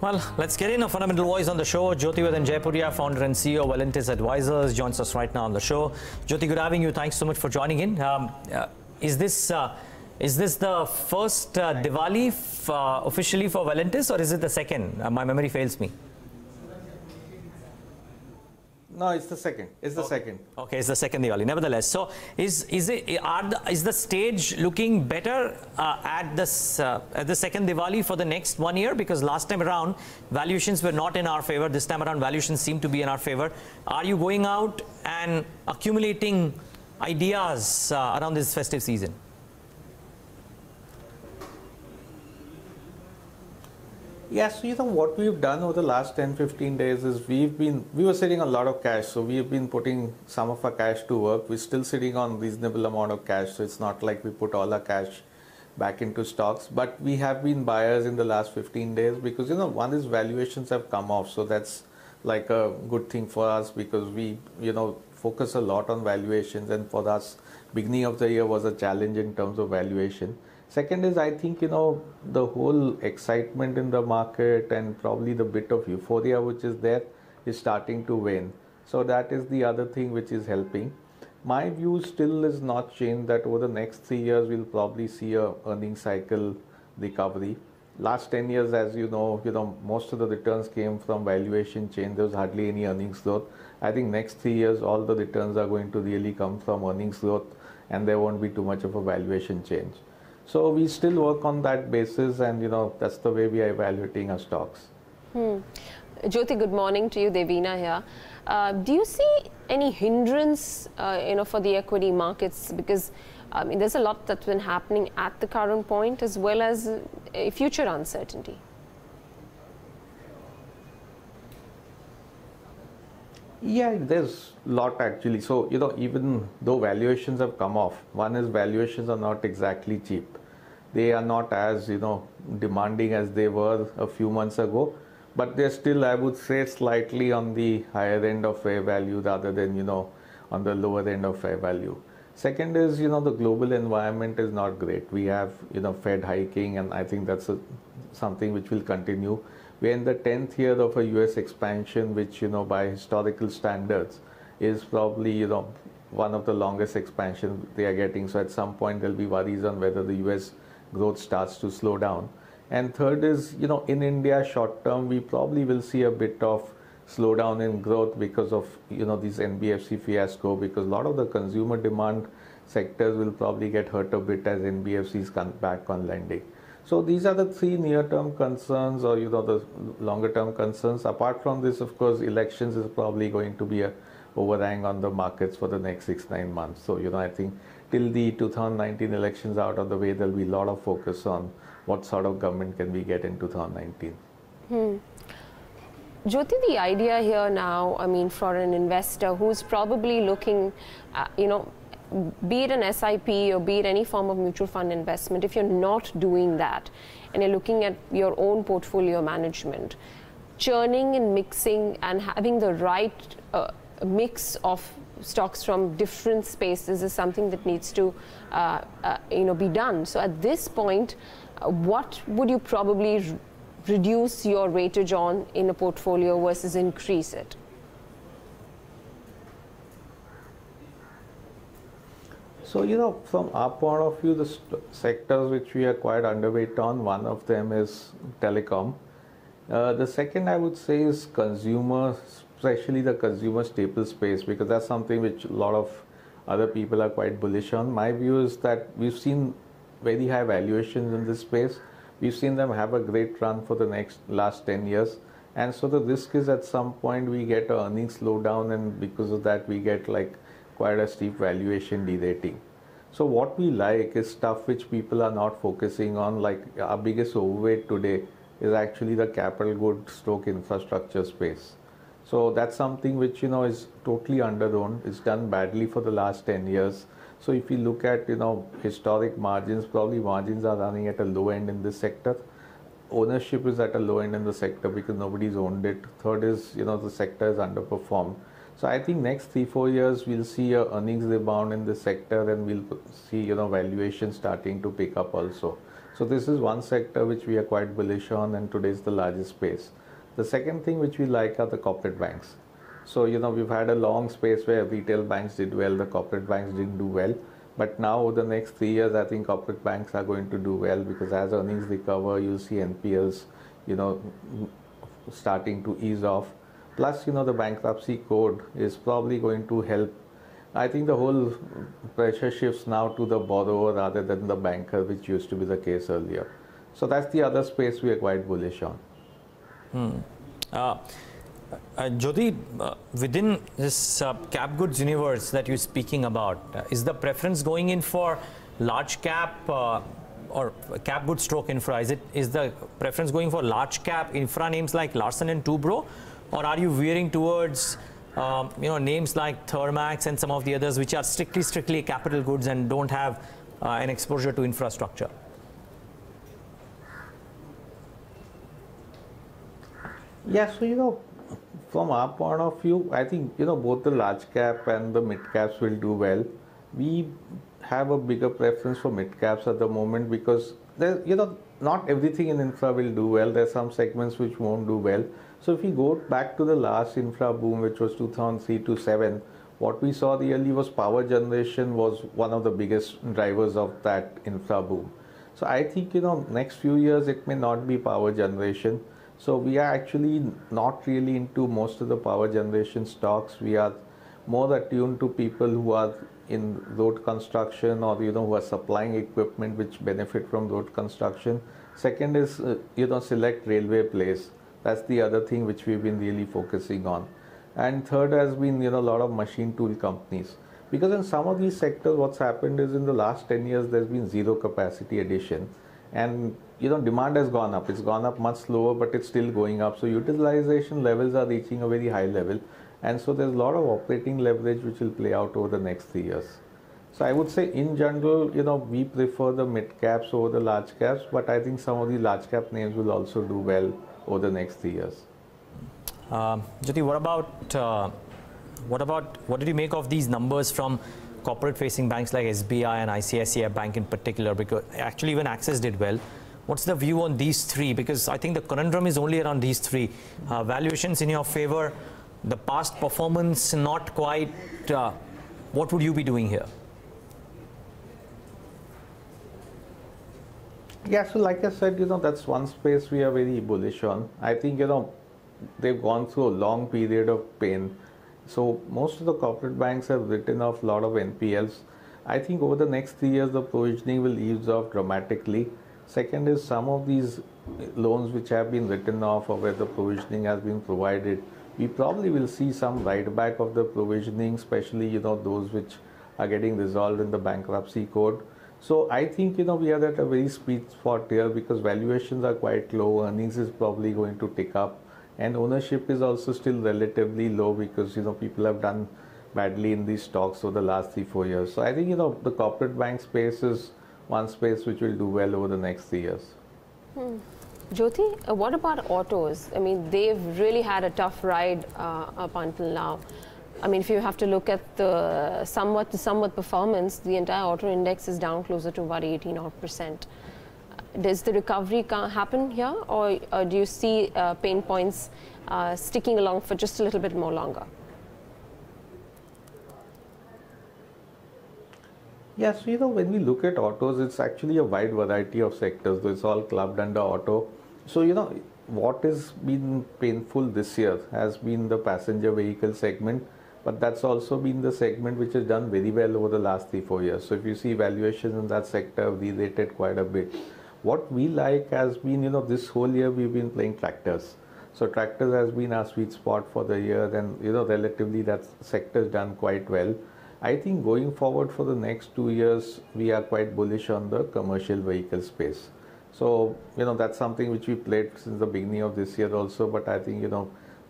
Well, let's get in a fundamental voice on the show. Jyotivardhan Jaipuria, founder and CEO, Valentis Advisors, joins us right now on the show. Jyoti, good having you. Thanks so much for joining in. Is this the first Diwali officially for Valentis, or is it the second? My memory fails me. No, it's the second. It's the second. Okay, it's the second Diwali. Nevertheless, so is the stage looking better at the second Diwali for the next 1 year? Because last time around valuations were not in our favor. This time around valuations seem to be in our favor. Are you going out and accumulating ideas around this festive season? Yes, you know what we've done over the last 10-15 days is we were sitting on a lot of cash, so we've been putting some of our cash to work. We're still sitting on reasonable amount of cash, so it's not like we put all our cash back into stocks, but we have been buyers in the last 15 days because, you know, one is valuations have come off, so that's like a good thing for us because we, you know, focus a lot on valuations, and for us beginning of the year was a challenge in terms of valuation. Second is, I think, you know, the whole excitement in the market and probably the bit of euphoria which is there is starting to wane. So that is the other thing which is helping. My view still is not changed that over the next 3 years we'll probably see a earning cycle recovery. Last 10 years, as you know, most of the returns came from valuation change. There was hardly any earnings growth. I think next 3 years all the returns are going to really come from earnings growth, and there won't be too much of a valuation change. So we still work on that basis, and you know that's the way we are evaluating our stocks. Jyoti, good morning to you. Devina here. Do you see any hindrance, for the equity markets? Because I mean, there's a lot that's been happening at the current point, as well as future uncertainty. Yeah, there's a lot actually. So, you know, even though valuations have come off, one is valuations are not exactly cheap. They are not as, you know, demanding as they were a few months ago, but they're still, I would say, slightly on the higher end of fair value rather than, you know, on the lower end of fair value. Second is, you know, the global environment is not great. We have, you know, Fed hiking, and I think that's something which will continue. We're in the 10th year of a US expansion, which, you know, by historical standards is probably, you know, one of the longest expansions they are getting. So at some point there'll be worries on whether the US growth starts to slow down. And third is, you know, in India short term, we probably will see a bit of slowdown in growth because of, you know, this NBFC fiasco, because a lot of the consumer demand sectors will probably get hurt a bit as NBFCs come back on lending. So these are the three near-term concerns, or, you know, the longer-term concerns. Apart from this, of course, elections is probably going to be a overhang on the markets for the next 6-9 months. So, you know, I think till the 2019 elections out of the way, there'll be a lot of focus on what sort of government can we get in 2019. Jyoti, the idea here now, I mean, for an investor who's probably looking, be it an SIP or be it any form of mutual fund investment, if you're not doing that and you're looking at your own portfolio management, churning and mixing and having the right mix of stocks from different spaces is something that needs to be done. So at this point, what would you probably reduce your weightage on in a portfolio versus increase it? So, you know, from our point of view, the sectors which we are quite underweight on, one of them is telecom. The second, I would say, is consumer, especially the consumer staple space, because that's something which a lot of other people are quite bullish on. My view is that we've seen very high valuations in this space. We've seen them have a great run for the last 10 years. And so the risk is at some point we get an earnings slowdown, and because of that we get like quite a steep valuation derating. So what we like is stuff which people are not focusing on. Like our biggest overweight today is actually the capital goods stroke infrastructure space. So that's something which, you know, is totally underowned. It's done badly for the last 10 years. So if you look at, you know, historic margins, probably margins are running at a low end in this sector. Ownership is at a low end in the sector because nobody's owned it. Third is, you know, the sector is underperformed. So I think next 3-4 years we'll see a earnings rebound in this sector, and we'll see, you know, valuation starting to pick up also. So this is one sector which we are quite bullish on, and today is the largest space. The second thing which we like are the corporate banks. So, you know, we've had a long space where retail banks did well, the corporate banks didn't do well. But now over the next 3 years, I think corporate banks are going to do well, because as earnings recover, you'll see NPLs, you know, starting to ease off. Plus, the bankruptcy code is probably going to help. I think the whole pressure shifts now to the borrower rather than the banker, which used to be the case earlier. So that's the other space we are quite bullish on. Jyoti, within this cap goods universe that you're speaking about, is the preference going in for large cap or cap goods stroke infra? Is the preference going for large cap infra names like Larsen and Toubro, or are you veering towards names like Thermax and some of the others which are strictly capital goods and don't have an exposure to infrastructure? Yeah, so from our point of view, I think both the large cap and the mid caps will do well. We have a bigger preference for mid caps at the moment because not everything in infra will do well. There's some segments which won't do well. So if we go back to the last infra boom, which was 2003 to 7, what we saw really was power generation was one of the biggest drivers of that infra boom. So I think next few years it may not be power generation. So we are actually not really into most of the power generation stocks. We are more attuned to people who are in road construction or who are supplying equipment which benefit from road construction. Second is select railway plays. That's the other thing which we've been really focusing on. And third has been a lot of machine tool companies. Because in some of these sectors what's happened is in the last 10 years there's been zero capacity addition. And demand has gone up. It's gone up much slower, but it's still going up. So utilization levels are reaching a very high level. And so there's a lot of operating leverage which will play out over the next 3 years. So I would say in general, we prefer the mid caps over the large caps, but I think some of the large cap names will also do well over the next 3 years. Jyoti, what did you make of these numbers from corporate facing banks like SBI and ICICI Bank in particular? Because actually even Axis did well. What's the view on these three? Because I think the conundrum is only around these three. Valuations in your favor, the past performance not quite. What would you be doing here? Yeah, so like I said, that's one space we are very bullish on. I think, they've gone through a long period of pain. So most of the corporate banks have written off a lot of NPLs. I think over the next 3 years, the provisioning will ease off dramatically. Second is some of these loans which have been written off or where the provisioning has been provided, we probably will see some write back of the provisioning, especially, those which are getting resolved in the bankruptcy code. So I think, we are at a very sweet spot here because valuations are quite low, earnings is probably going to tick up, and ownership is also still relatively low because, people have done badly in these stocks over the last 3-4 years. So I think, the corporate bank space is one space which will do well over the next 3 years. Jyoti, what about autos? I mean, they've really had a tough ride up until now. I mean, if you have to look at the somewhat performance, the entire auto index is down closer to about 18%. Does the recovery happen here, or do you see pain points sticking along for just a little bit more longer? Yes, when we look at autos, it's actually a wide variety of sectors, though it's all clubbed under auto. So, what has been painful this year has been the passenger vehicle segment, but that's also been the segment which has done very well over the last 3-4 years. So if you see valuations in that sector, we rated quite a bit. What we like has been, this whole year we've been playing tractors. So tractors has been our sweet spot for the year, and relatively that sector's done quite well. I think going forward for the next 2 years, we are quite bullish on the commercial vehicle space. So, that's something which we played since the beginning of this year also, but I think,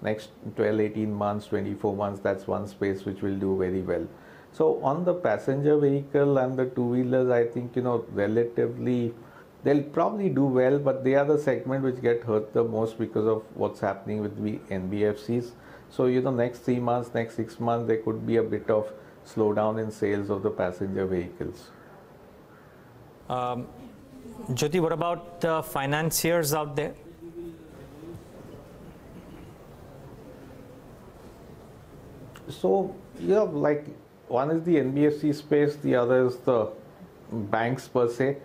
next 12, 18 months, 24 months, that's one space which will do very well. So on the passenger vehicle and the two-wheelers, I think, relatively, they'll probably do well, but they are the segment which get hurt the most because of what's happening with the NBFCs. So, next 3 months, next 6 months, there could be a bit of slowdown in sales of the passenger vehicles. Jyoti, what about the financiers out there? So, like one is the NBFC space, the other is the banks per se.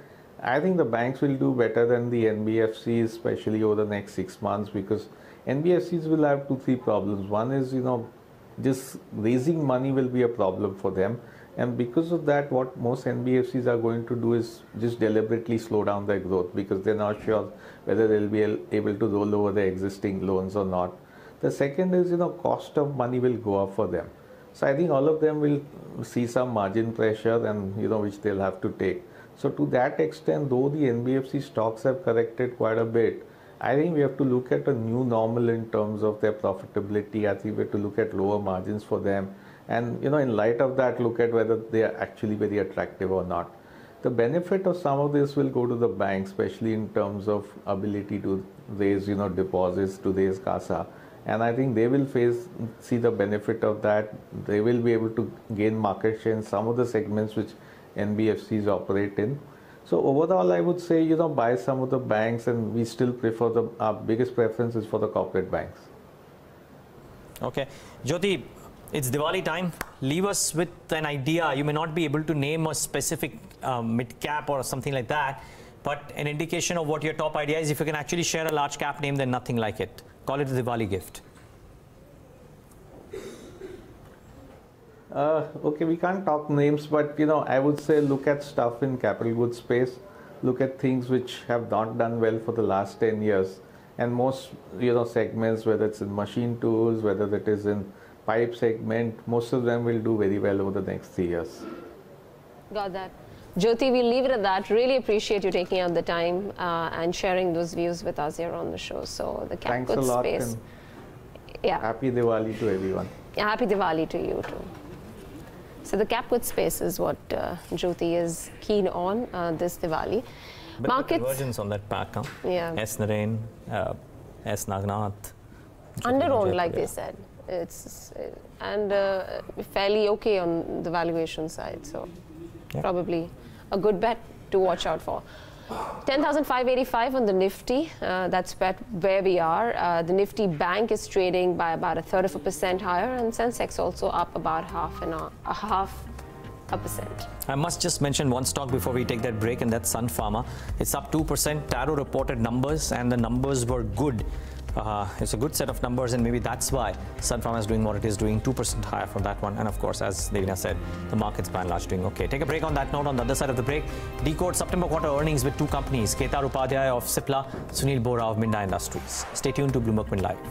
I think the banks will do better than the NBFCs, especially over the next 6 months, because NBFCs will have 2-3 problems. One is, just raising money will be a problem for them. And because of that, what most NBFCs are going to do is just deliberately slow down their growth because they're not sure whether they'll be able to roll over their existing loans or not. The second is, cost of money will go up for them. So I think all of them will see some margin pressure and, which they'll have to take. So to that extent, though the NBFC stocks have corrected quite a bit, I think we have to look at a new normal in terms of their profitability. I think we have to look at lower margins for them. And, in light of that, look at whether they are actually very attractive or not. The benefit of some of this will go to the banks, especially in terms of ability to raise, deposits, to raise CASA. And I think they will see the benefit of that. They will be able to gain market share in some of the segments which NBFCs operate in. So overall, I would say, buy some of the banks, and we still prefer our biggest preference is for the corporate banks. Okay. Jyoti, it's Diwali time. Leave us with an idea. You may not be able to name a specific mid-cap or something like that, but an indication of what your top idea is. If you can actually share a large cap name, then nothing like it. Call it a Diwali gift. Okay, we can't talk names, but I would say look at stuff in capital goods space. Look at things which have not done well for the last 10 years. And most segments, whether it's in machine tools, whether it is in pipe segment, most of them will do very well over the next 3 years. Got that. Jyoti, we'll leave it at that. Really appreciate you taking out the time and sharing those views with us here on the show. So the cap Thanks goods a lot, space. And happy Diwali to everyone. Happy Diwali to you too. So the cap goods space is what Jyoti is keen on this Diwali. But markets, divergence on that pack, huh? Yeah. S. Narain, S. Nagnath. Under-owned, like they said. It's fairly okay on the valuation side. So probably a good bet to watch out for. 10,585 on the Nifty. That's where we are. The Nifty Bank is trading by about 1/3% higher, and Sensex also up about 0.5%. I must just mention one stock before we take that break, and that's Sun Pharma. It's up 2%. Taro reported numbers, and the numbers were good. It's a good set of numbers, and maybe that's why Sun Pharma is doing what it is doing, 2% higher from that one. And of course, as Devina said, the market's by and large doing okay. Take a break on that note. On the other side of the break, Decode September quarter earnings with two companies, Kedar Upadhye of Cipla, Sunil Bohra of Minda Industries. Stay tuned to Bloomberg Edge Live.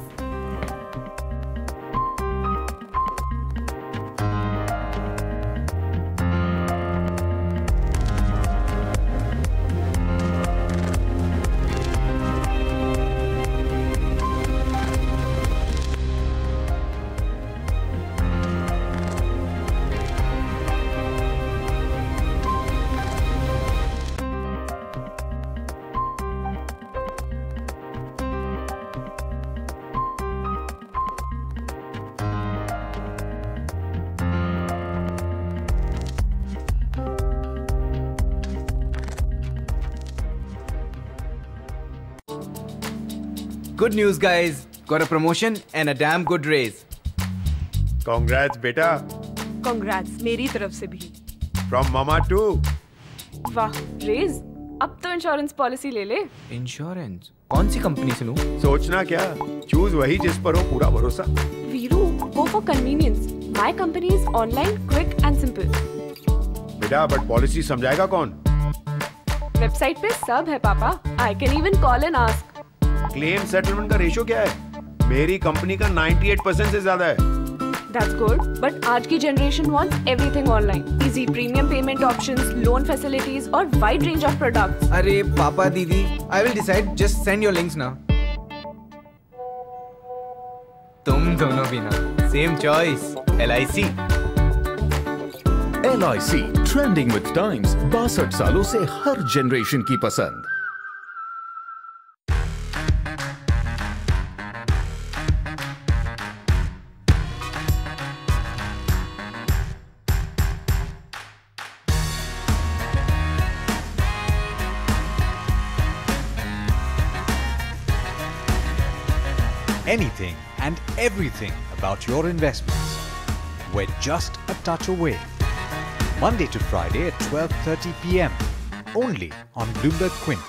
Good news, guys. Got a promotion and a damn good raise. Congrats, beta. Congrats, मेरी तरफ से भी. From mama too. वाह, raise? अब तो insurance policy ले ले. Insurance? कौन सी कंपनी से लूं? सोचना क्या? चूज वही जिस पर हो पूरा भरोसा. Veeru, go for convenience. My company is online, quick and simple. बेटा, but पॉलिसी समझाएगा कौन? वेबसाइट पे सब है पापा. I can even call and ask. Claim settlement का रेशो क्या है? मेरी कंपनी का 98% से ज्यादा है. That's good, but आज की generation wants everything online. Easy premium payment options, loan facilities और wide range of products. अरे पापा दीदी, I will decide. Just send your links now. तुम दोनों भी ना. Same choice. LIC. LIC trending with times. 62 सालों से हर जनरेशन की पसंद. Anything and everything about your investments. We're just a touch away. Monday to Friday at 12:30 p.m. Only on Bloomberg Quint.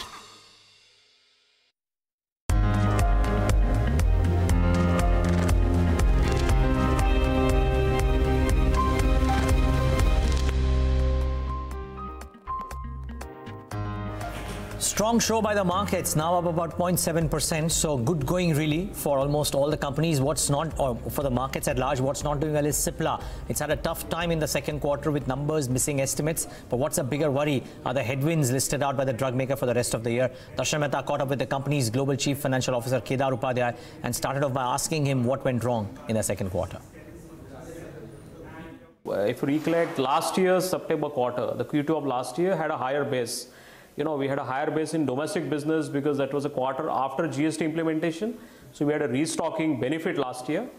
Strong show by the markets, now up about 0.7%. So good going really for almost all the companies. What's not, or for the markets at large, what's not doing well is Cipla. It's had a tough time in the second quarter with numbers missing estimates. But what's a bigger worry are the headwinds listed out by the drug maker for the rest of the year. Darshan Mehta caught up with the company's global chief financial officer Kedar Upadhye and started off by asking him what went wrong in the second quarter. If you recollect, last year's September quarter, the Q2 of last year had a higher base. We had a higher base in domestic business because that was a quarter after GST implementation. So we had a restocking benefit last year.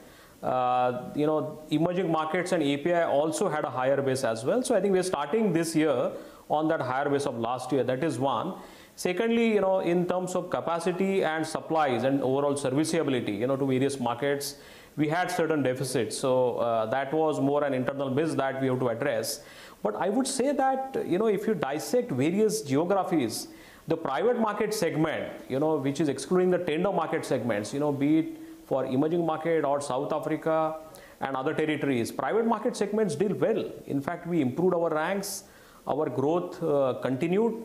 Emerging markets and API also had a higher base as well. So I think we are starting this year on that higher base of last year. That is one. Secondly, in terms of capacity and supplies and overall serviceability, to various markets, we had certain deficits. So that was more an internal miss that we have to address. But I would say that, if you dissect various geographies, the private market segment, which is excluding the tender market segments, be it for emerging market or South Africa and other territories, private market segments did well. In fact, we improved our ranks, our growth continued,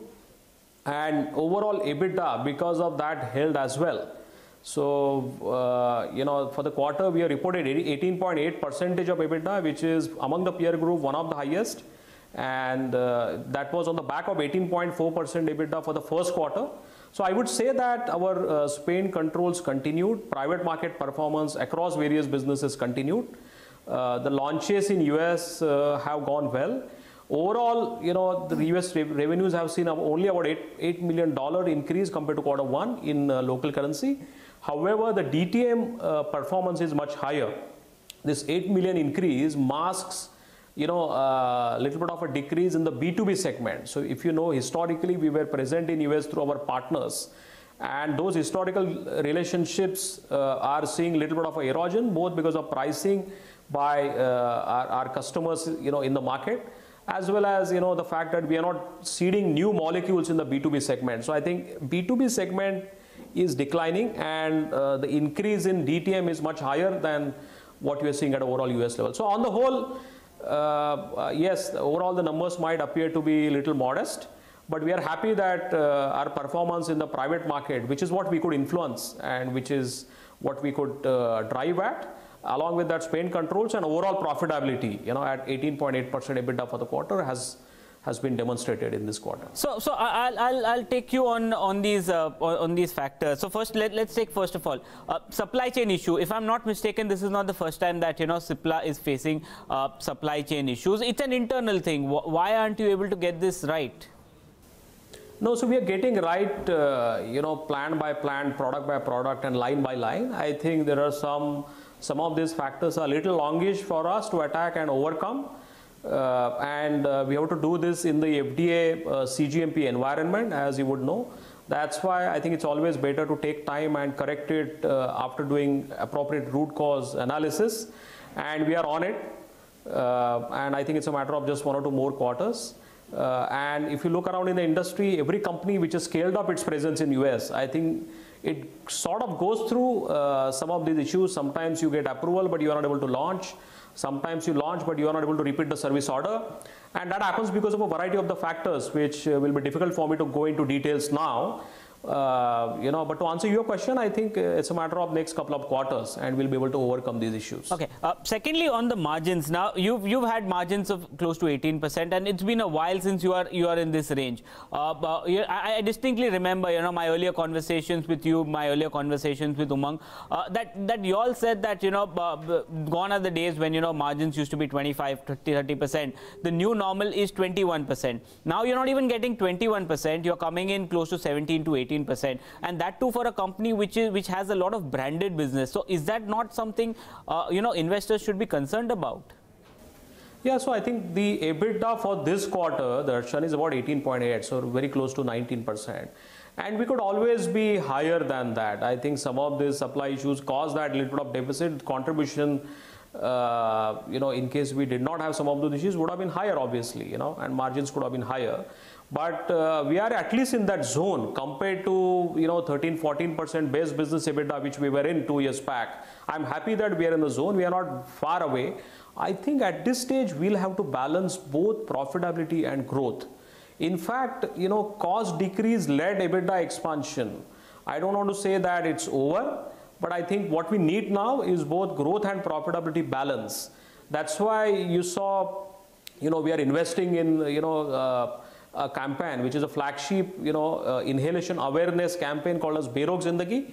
and overall EBITDA because of that held as well. So, for the quarter, we have reported 18.8% of EBITDA, which is among the peer group, one of the highest. And that was on the back of 18.4% EBITDA for the first quarter. So I would say that our Spain controls continued, private market performance across various businesses continued. The launches in US have gone well. Overall, the US revenues have seen only about $8 million increase compared to quarter one in local currency. However, the DTM performance is much higher. This 8 million increase masks a little bit of a decrease in the B2B segment. So if historically we were present in US through our partners, and those historical relationships are seeing a little bit of erosion, both because of pricing by our customers in the market, as well as the fact that we are not seeding new molecules in the B2B segment. So I think B2B segment is declining, and the increase in DTM is much higher than what we are seeing at overall US level. So on the whole, yes, overall the numbers might appear to be a little modest, but we are happy that our performance in the private market, which is what we could influence and which is what we could drive at, along with that Spain controls and overall profitability, at 18.8% EBITDA for the quarter has been demonstrated in this quarter. So I'll take you on these factors. So first, let's take first of all supply chain issue. If I'm not mistaken, this is not the first time that Cipla is facing supply chain issues. It's an internal thing. Why aren't you able to get this right? No, so we are getting right, plant by plant, product by product, and line by line. I think there are some of these factors are a little longish for us to attack and overcome. And we have to do this in the FDA CGMP environment, as you would know. That's why I think it's always better to take time and correct it after doing appropriate root cause analysis. And we are on it. And I think it's a matter of just 1 or 2 more quarters. And if you look around in the industry, every company which has scaled up its presence in US, I think it sort of goes through some of these issues. Sometimes you get approval, but you are not able to launch. Sometimes you launch, but you are not able to repeat the service order. And that happens because of a variety of the factors, which will be difficult for me to go into details now. But to answer your question, I think it's a matter of next couple of quarters, and we'll be able to overcome these issues. Okay. Secondly, on the margins, now you've had margins of close to 18%, and it's been a while since you are in this range. I distinctly remember, my earlier conversations with you, my earlier conversations with Umang, that you all said that gone are the days when margins used to be 25, 30%. The new normal is 21%. Now you're not even getting 21%. You're coming in close to 17 to 18%, and that too for a company which has a lot of branded business. So is that not something investors should be concerned about? Yeah, so I think the EBITDA for this quarter, the Darshan, is about 18.8, so very close to 19%. And we could always be higher than that. I think some of these supply issues caused that little bit of deficit contribution. In case we did not have some of those issues, would have been higher, obviously, and margins could have been higher. But we are at least in that zone compared to 13-14% base business EBITDA which we were in 2 years back. I'm happy that we are in the zone. We are not far away. I think at this stage we'll have to balance both profitability and growth. In fact, cost decrease led EBITDA expansion. I don't want to say that it's over, but I think what we need now is both growth and profitability balance. That's why you saw, we are investing in, a campaign which is a flagship, inhalation awareness campaign called as Berok Zindagi.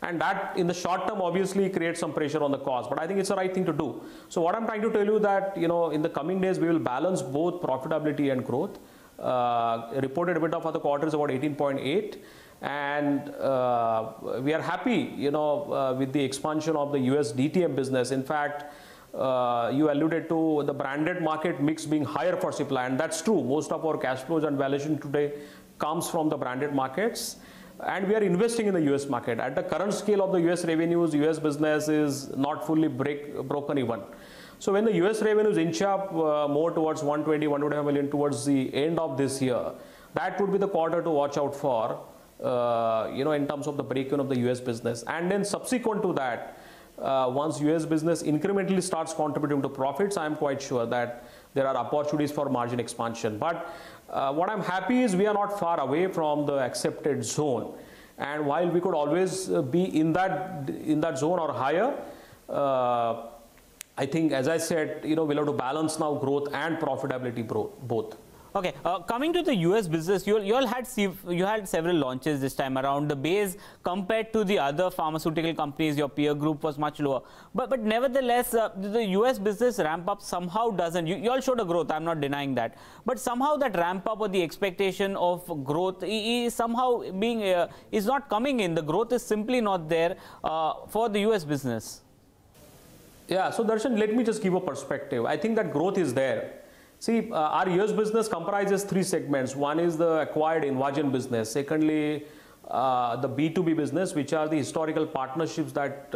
And that in the short term obviously creates some pressure on the cost, but I think it's the right thing to do. So what I'm trying to tell you that, in the coming days we will balance both profitability and growth. Reported EBITDA for the quarter is about 18.8, and we are happy, with the expansion of the US DTM business. In fact, you alluded to the branded market mix being higher for Cipla, and that's true. Most of our cash flows and valuation today comes from the branded markets. And we are investing in the US market. At the current scale of the US revenues, US business is not fully broken even. So when the US revenues inch up more towards 120, 125 million towards the end of this year, that would be the quarter to watch out for, in terms of the break-even of the US business. And then subsequent to that, once US business incrementally starts contributing to profits, I am quite sure that there are opportunities for margin expansion. But what I'm happy is we are not far away from the accepted zone, and while we could always be in that zone or higher, I think, as I said, we'll have to balance now growth and profitability both. Okay, coming to the US business, you had several launches this time around. The base compared to the other pharmaceutical companies, your peer group, was much lower. But nevertheless, the US business ramp up somehow doesn't. You all showed a growth, I'm not denying that. But somehow that ramp up or the expectation of growth is somehow is not coming in. The growth is simply not there for the US business. Yeah, so Darshan, let me just give a perspective. I think that growth is there. See, our US business comprises three segments. One is the acquired Invagen business. Secondly, the B2B business, which are the historical partnerships that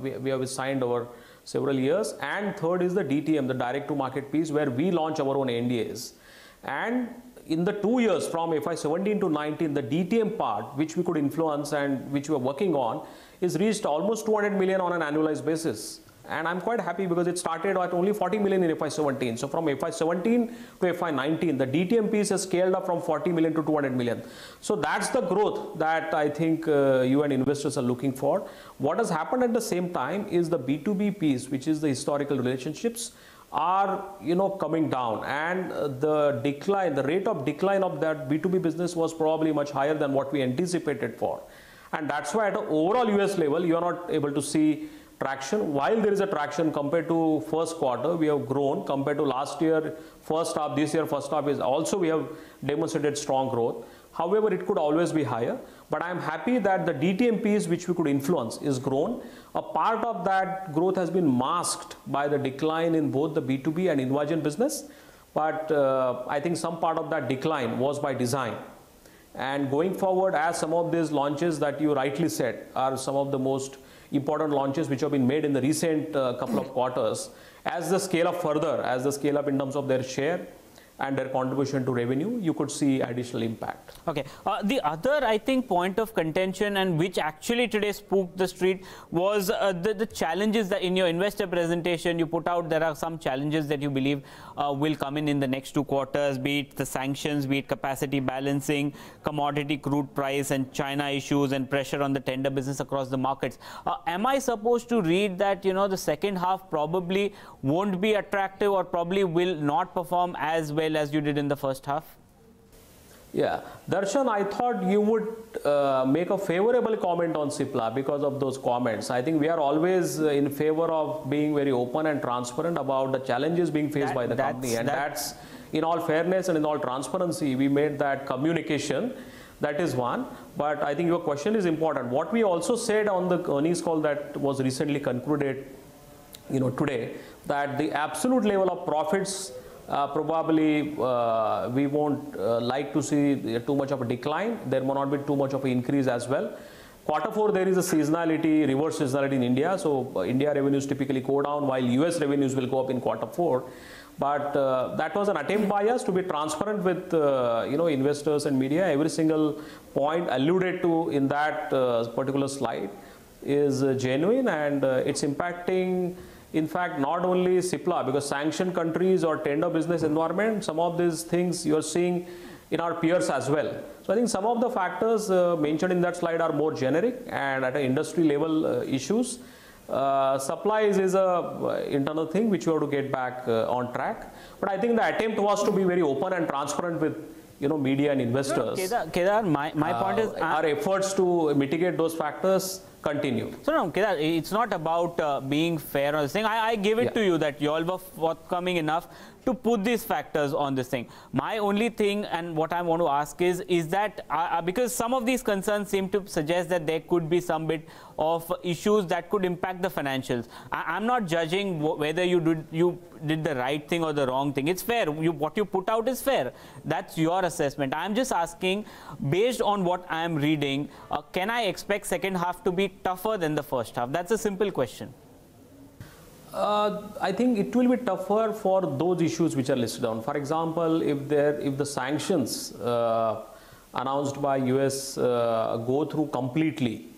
we have signed over several years. And third is the DTM, the direct-to-market piece, where we launch our own NDAs. And in the 2 years from FY17 to 19, the DTM part, which we could influence and which we are working on, is reached almost 200 million on an annualized basis. And I'm quite happy because it started at only 40 million in FY17. So from FY17 to FY19, the DTM piece has scaled up from 40 million to 200 million. So that's the growth that I think you and investors are looking for. What has happened at the same time is the B2B piece, which is the historical relationships, are coming down, and the rate of decline of that B2B business was probably much higher than what we anticipated for. And that's why at an overall US level, you are not able to see traction. While there is a traction compared to first quarter, we have grown compared to last year, first half, this year, first half is also we have demonstrated strong growth. However, it could always be higher, but I am happy that the DTM piece which we could influence is grown. A part of that growth has been masked by the decline in both the B2B and Invagen business, but I think some part of that decline was by design. And going forward, as some of these launches that you rightly said are some of the most important launches which have been made in the recent couple of quarters, as the scale up further, as the scale up in terms of their share and their contribution to revenue, you could see additional impact. Okay. The other, I think, point of contention, and which actually today spooked the street, was the challenges that in your investor presentation you put out. There are some challenges that you believe will come in the next 2 quarters, be it the sanctions, be it capacity balancing, commodity crude price and China issues, and pressure on the tender business across the markets. Am I supposed to read that, the second half probably won't be attractive or probably will not perform as well as you did in the first half? Yeah, Darshan, I thought you would make a favorable comment on Cipla because of those comments. I think we are always in favor of being very open and transparent about the challenges being faced by the company, and that's in all fairness and in all transparency, we made that communication. That is one, but I think your question is important. What we also said on the earnings call that was recently concluded, today, that the absolute level of profits probably we won't like to see too much of a decline. There may not be too much of an increase as well. Quarter 4, there is a seasonality, reverse seasonality in India. So India revenues typically go down while US revenues will go up in quarter 4. But that was an attempt by us to be transparent with investors and media. Every single point alluded to in that particular slide is genuine, and it's impacting In fact, not only Cipla, because sanctioned countries or tender business environment, some of these things you are seeing in our peers as well. So I think some of the factors mentioned in that slide are more generic and at an industry level issues. Supplies is a internal thing which we have to get back on track. But I think the attempt was to be very open and transparent with media and investors. Kedar, my point is our efforts to mitigate those factors continue. So no, Kedar, it's not about being fair on this thing. I give it to you that you all were forthcoming enough to put these factors on this thing. My only thing and what I want to ask is that because some of these concerns seem to suggest that there could be some bit of issues that could impact the financials. I'm not judging whether you did the right thing or the wrong thing. It's fair. What you put out is fair. That's your assessment. I'm just asking, based on what I'm reading, can I expect second half to be tougher than the first half? That's a simple question. I think it will be tougher for those issues which are listed down. For example, if the sanctions announced by US go through completely,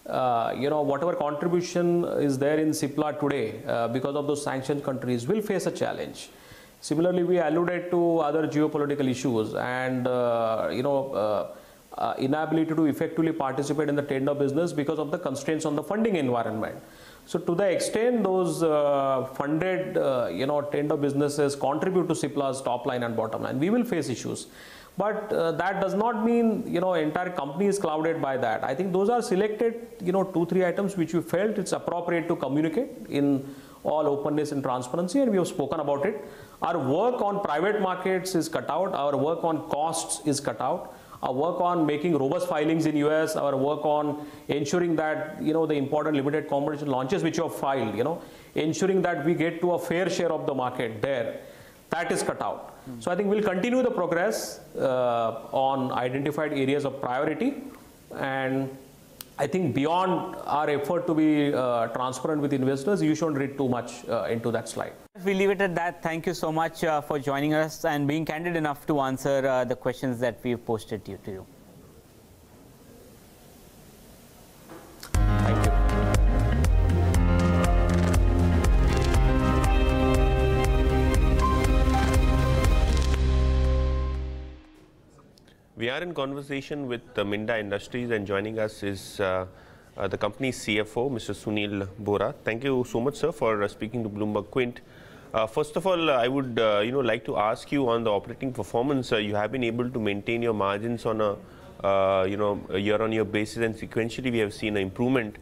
whatever contribution is there in Cipla today because of those sanctioned countries will face a challenge. Similarly, we alluded to other geopolitical issues and inability to effectively participate in the tender business because of the constraints on the funding environment. So to the extent those funded tender businesses contribute to Cipla's top line and bottom line, we will face issues. But that does not mean entire company is clouded by that. I think those are selected 2-3 items which we felt it's appropriate to communicate in all openness and transparency, and we have spoken about it. Our work on private markets is cut out. Our work on costs is cut out. Our work on making robust filings in US, our work on ensuring that the important limited competition launches which you have filed, ensuring that we get to a fair share of the market there, that is cut out. So I think we'll continue the progress on identified areas of priority, and I think beyond our effort to be transparent with investors, you shouldn't read too much into that slide. We leave it at that. Thank you so much for joining us and being candid enough to answer the questions that we've posted to you. Thank you. We are in conversation with Minda Industries, and joining us is the company's CFO, Mr. Sunil Bohra. Thank you so much, sir, for speaking to Bloomberg Quint. First of all, I would like to ask you on the operating performance. You have been able to maintain your margins on a year-on-year basis, and sequentially we have seen an improvement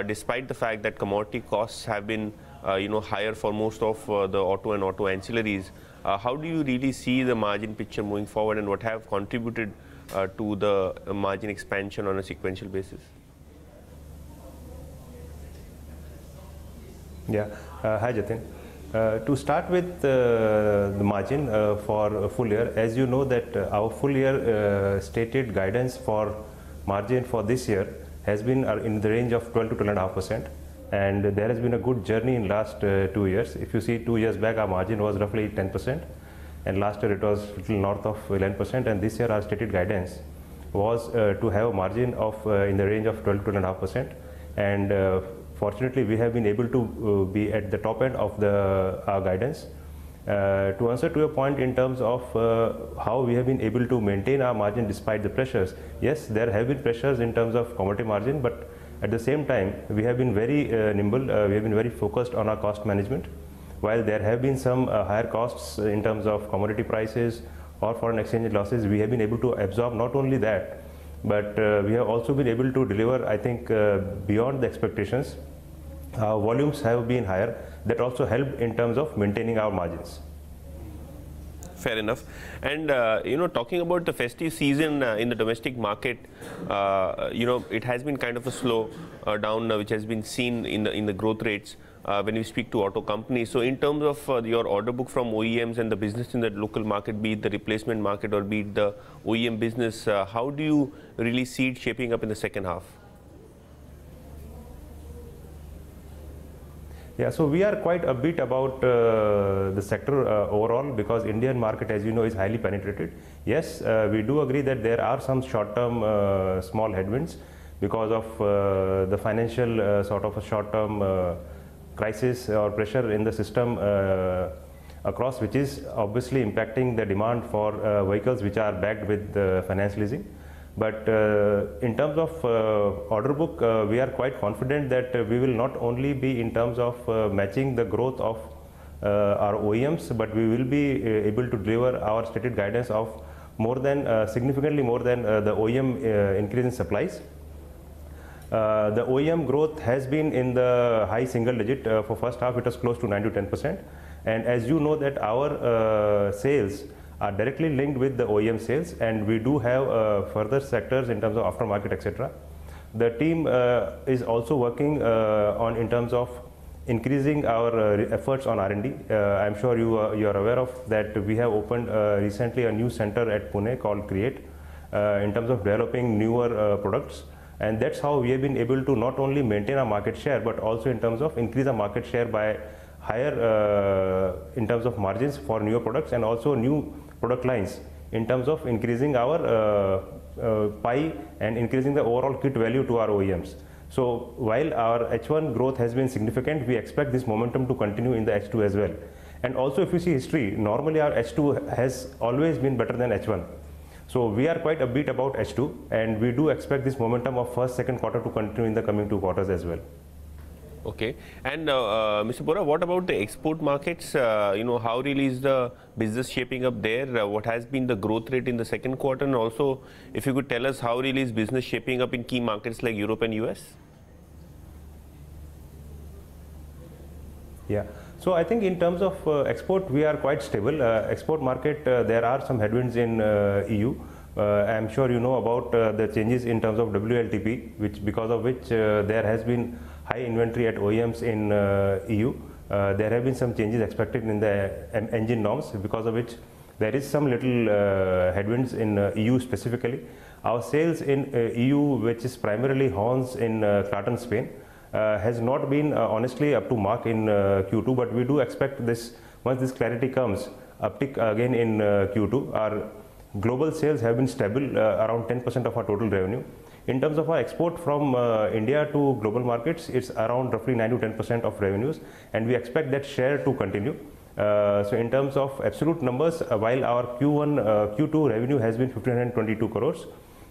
despite the fact that commodity costs have been higher for most of the auto and auto ancillaries. How do you really see the margin picture moving forward, and what have contributed to the margin expansion on a sequential basis? Yeah, hi Jatin. To start with the margin for full year, as you know that our full year stated guidance for margin for this year has been in the range of 12 to 12.5%, and there has been a good journey in last 2 years. If you see 2 years back, our margin was roughly 10%, and last year it was a little north of 11%, and this year our stated guidance was to have a margin of in the range of 12 to 12.5%, and fortunately, we have been able to be at the top end of our guidance. To answer to your point in terms of how we have been able to maintain our margin despite the pressures, yes, there have been pressures in terms of commodity margin, but at the same time, we have been very nimble, we have been very focused on our cost management. While there have been some higher costs in terms of commodity prices or foreign exchange losses, we have been able to absorb not only that, but we have also been able to deliver, I think, beyond the expectations. Our volumes have been higher. That also helped in terms of maintaining our margins. Fair enough. And talking about the festive season in the domestic market, it has been kind of a slow down which has been seen in the growth rates when we speak to auto companies. So in terms of your order book from OEMs and the business in the local market, be it the replacement market or be it the OEM business, how do you really see it shaping up in the second half? Yeah, so we are quite upbeat about the sector overall, because Indian market, as you know, is highly penetrated. Yes, we do agree that there are some short-term small headwinds because of the financial sort of a short-term crisis or pressure in the system across, which is obviously impacting the demand for vehicles which are backed with finance leasing. But in terms of order book, we are quite confident that we will not only be in terms of matching the growth of our OEMs, but we will be able to deliver our stated guidance of more than significantly more than the OEM increase in supplies. The OEM growth has been in the high single digit. For first half, it was close to 9 to 10%. And as you know that our sales are directly linked with the OEM sales, and we do have further sectors in terms of aftermarket, etc. The team is also working on in terms of increasing our efforts on R&D. I'm sure you are aware of that we have opened recently a new center at Pune called Create in terms of developing newer products. And that's how we have been able to not only maintain our market share, but also in terms of increase our market share by higher in terms of margins for newer products, and also new product lines in terms of increasing our pie and increasing the overall kit value to our OEMs. So while our H1 growth has been significant, we expect this momentum to continue in the H2 as well. And also if you see history, normally our H2 has always been better than H1. So we are quite upbeat about H2, and we do expect this momentum of first, second quarter to continue in the coming 2 quarters as well. Okay. And Mr. Bohra, what about the export markets? How really is the business shaping up there? What has been the growth rate in the second quarter? And also, if you could tell us how really is business shaping up in key markets like Europe and US? Yeah. So I think in terms of export, we are quite stable. Export market, there are some headwinds in EU. I'm sure you know about the changes in terms of WLTP, because of which there has been high inventory at OEMs in EU. There have been some changes expected in the engine norms, because of which there is some little headwinds in EU specifically. Our sales in EU, which is primarily horns in Clarton, Spain, has not been honestly up to mark in Q2, but we do expect this, once this clarity comes, uptick again in Q2. Our global sales have been stable, around 10% of our total revenue. In terms of our export from India to global markets, it's around roughly 9 to 10% of revenues, and we expect that share to continue. So in terms of absolute numbers, while our Q2 revenue has been 1,522 crores,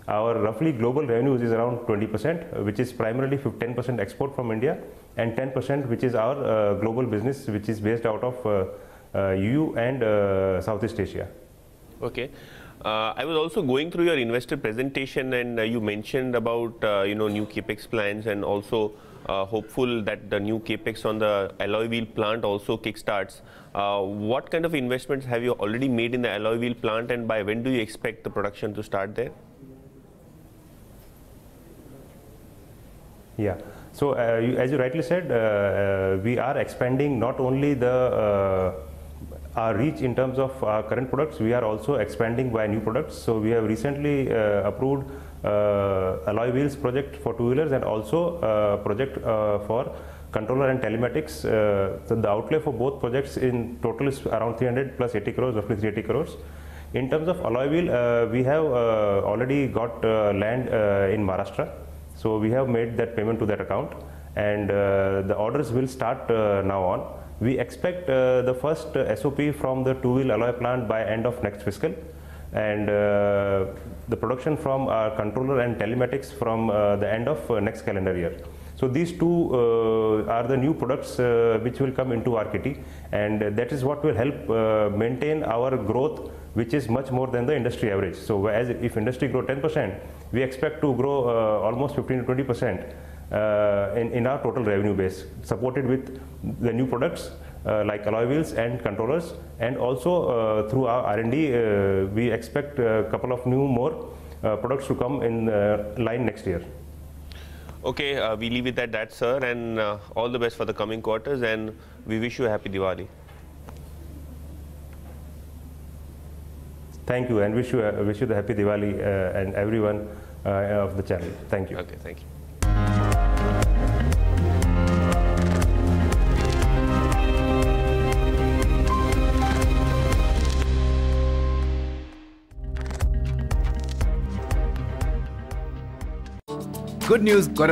our roughly global revenues is around 20%, which is primarily 10% export from India and 10% which is our global business, which is based out of EU and Southeast Asia. Okay. I was also going through your investor presentation, and you mentioned about new capex plans, and also hopeful that the new capex on the alloy wheel plant also kickstarts. What kind of investments have you already made in the alloy wheel plant, and by when do you expect the production to start there? Yeah. So as you rightly said, we are expanding not only our reach in terms of our current products, we are also expanding by new products. So we have recently approved alloy wheels project for two-wheelers, and also project for controller and telematics. So the outlay for both projects in total is around 300 plus 80 crores, roughly 380 crores. In terms of alloy wheel, we have already got land in Maharashtra. So we have made that payment to that account, and the orders will start now on. We expect the first SOP from the two-wheel alloy plant by end of next fiscal, and the production from our controller and telematics from the end of next calendar year. So these two are the new products which will come into our kitty, and that is what will help maintain our growth, which is much more than the industry average. So as if industry grow 10%, we expect to grow almost 15 to 20% in our total revenue base, supported with the new products like alloy wheels and controllers, and also through our R&D, we expect a couple of more products to come in line next year. Okay, we leave it at that, sir, and all the best for the coming quarters, and we wish you a happy Diwali. Thank you, and wish you the happy Diwali and everyone of the channel. Thank you. Okay, thank you. Good news, got a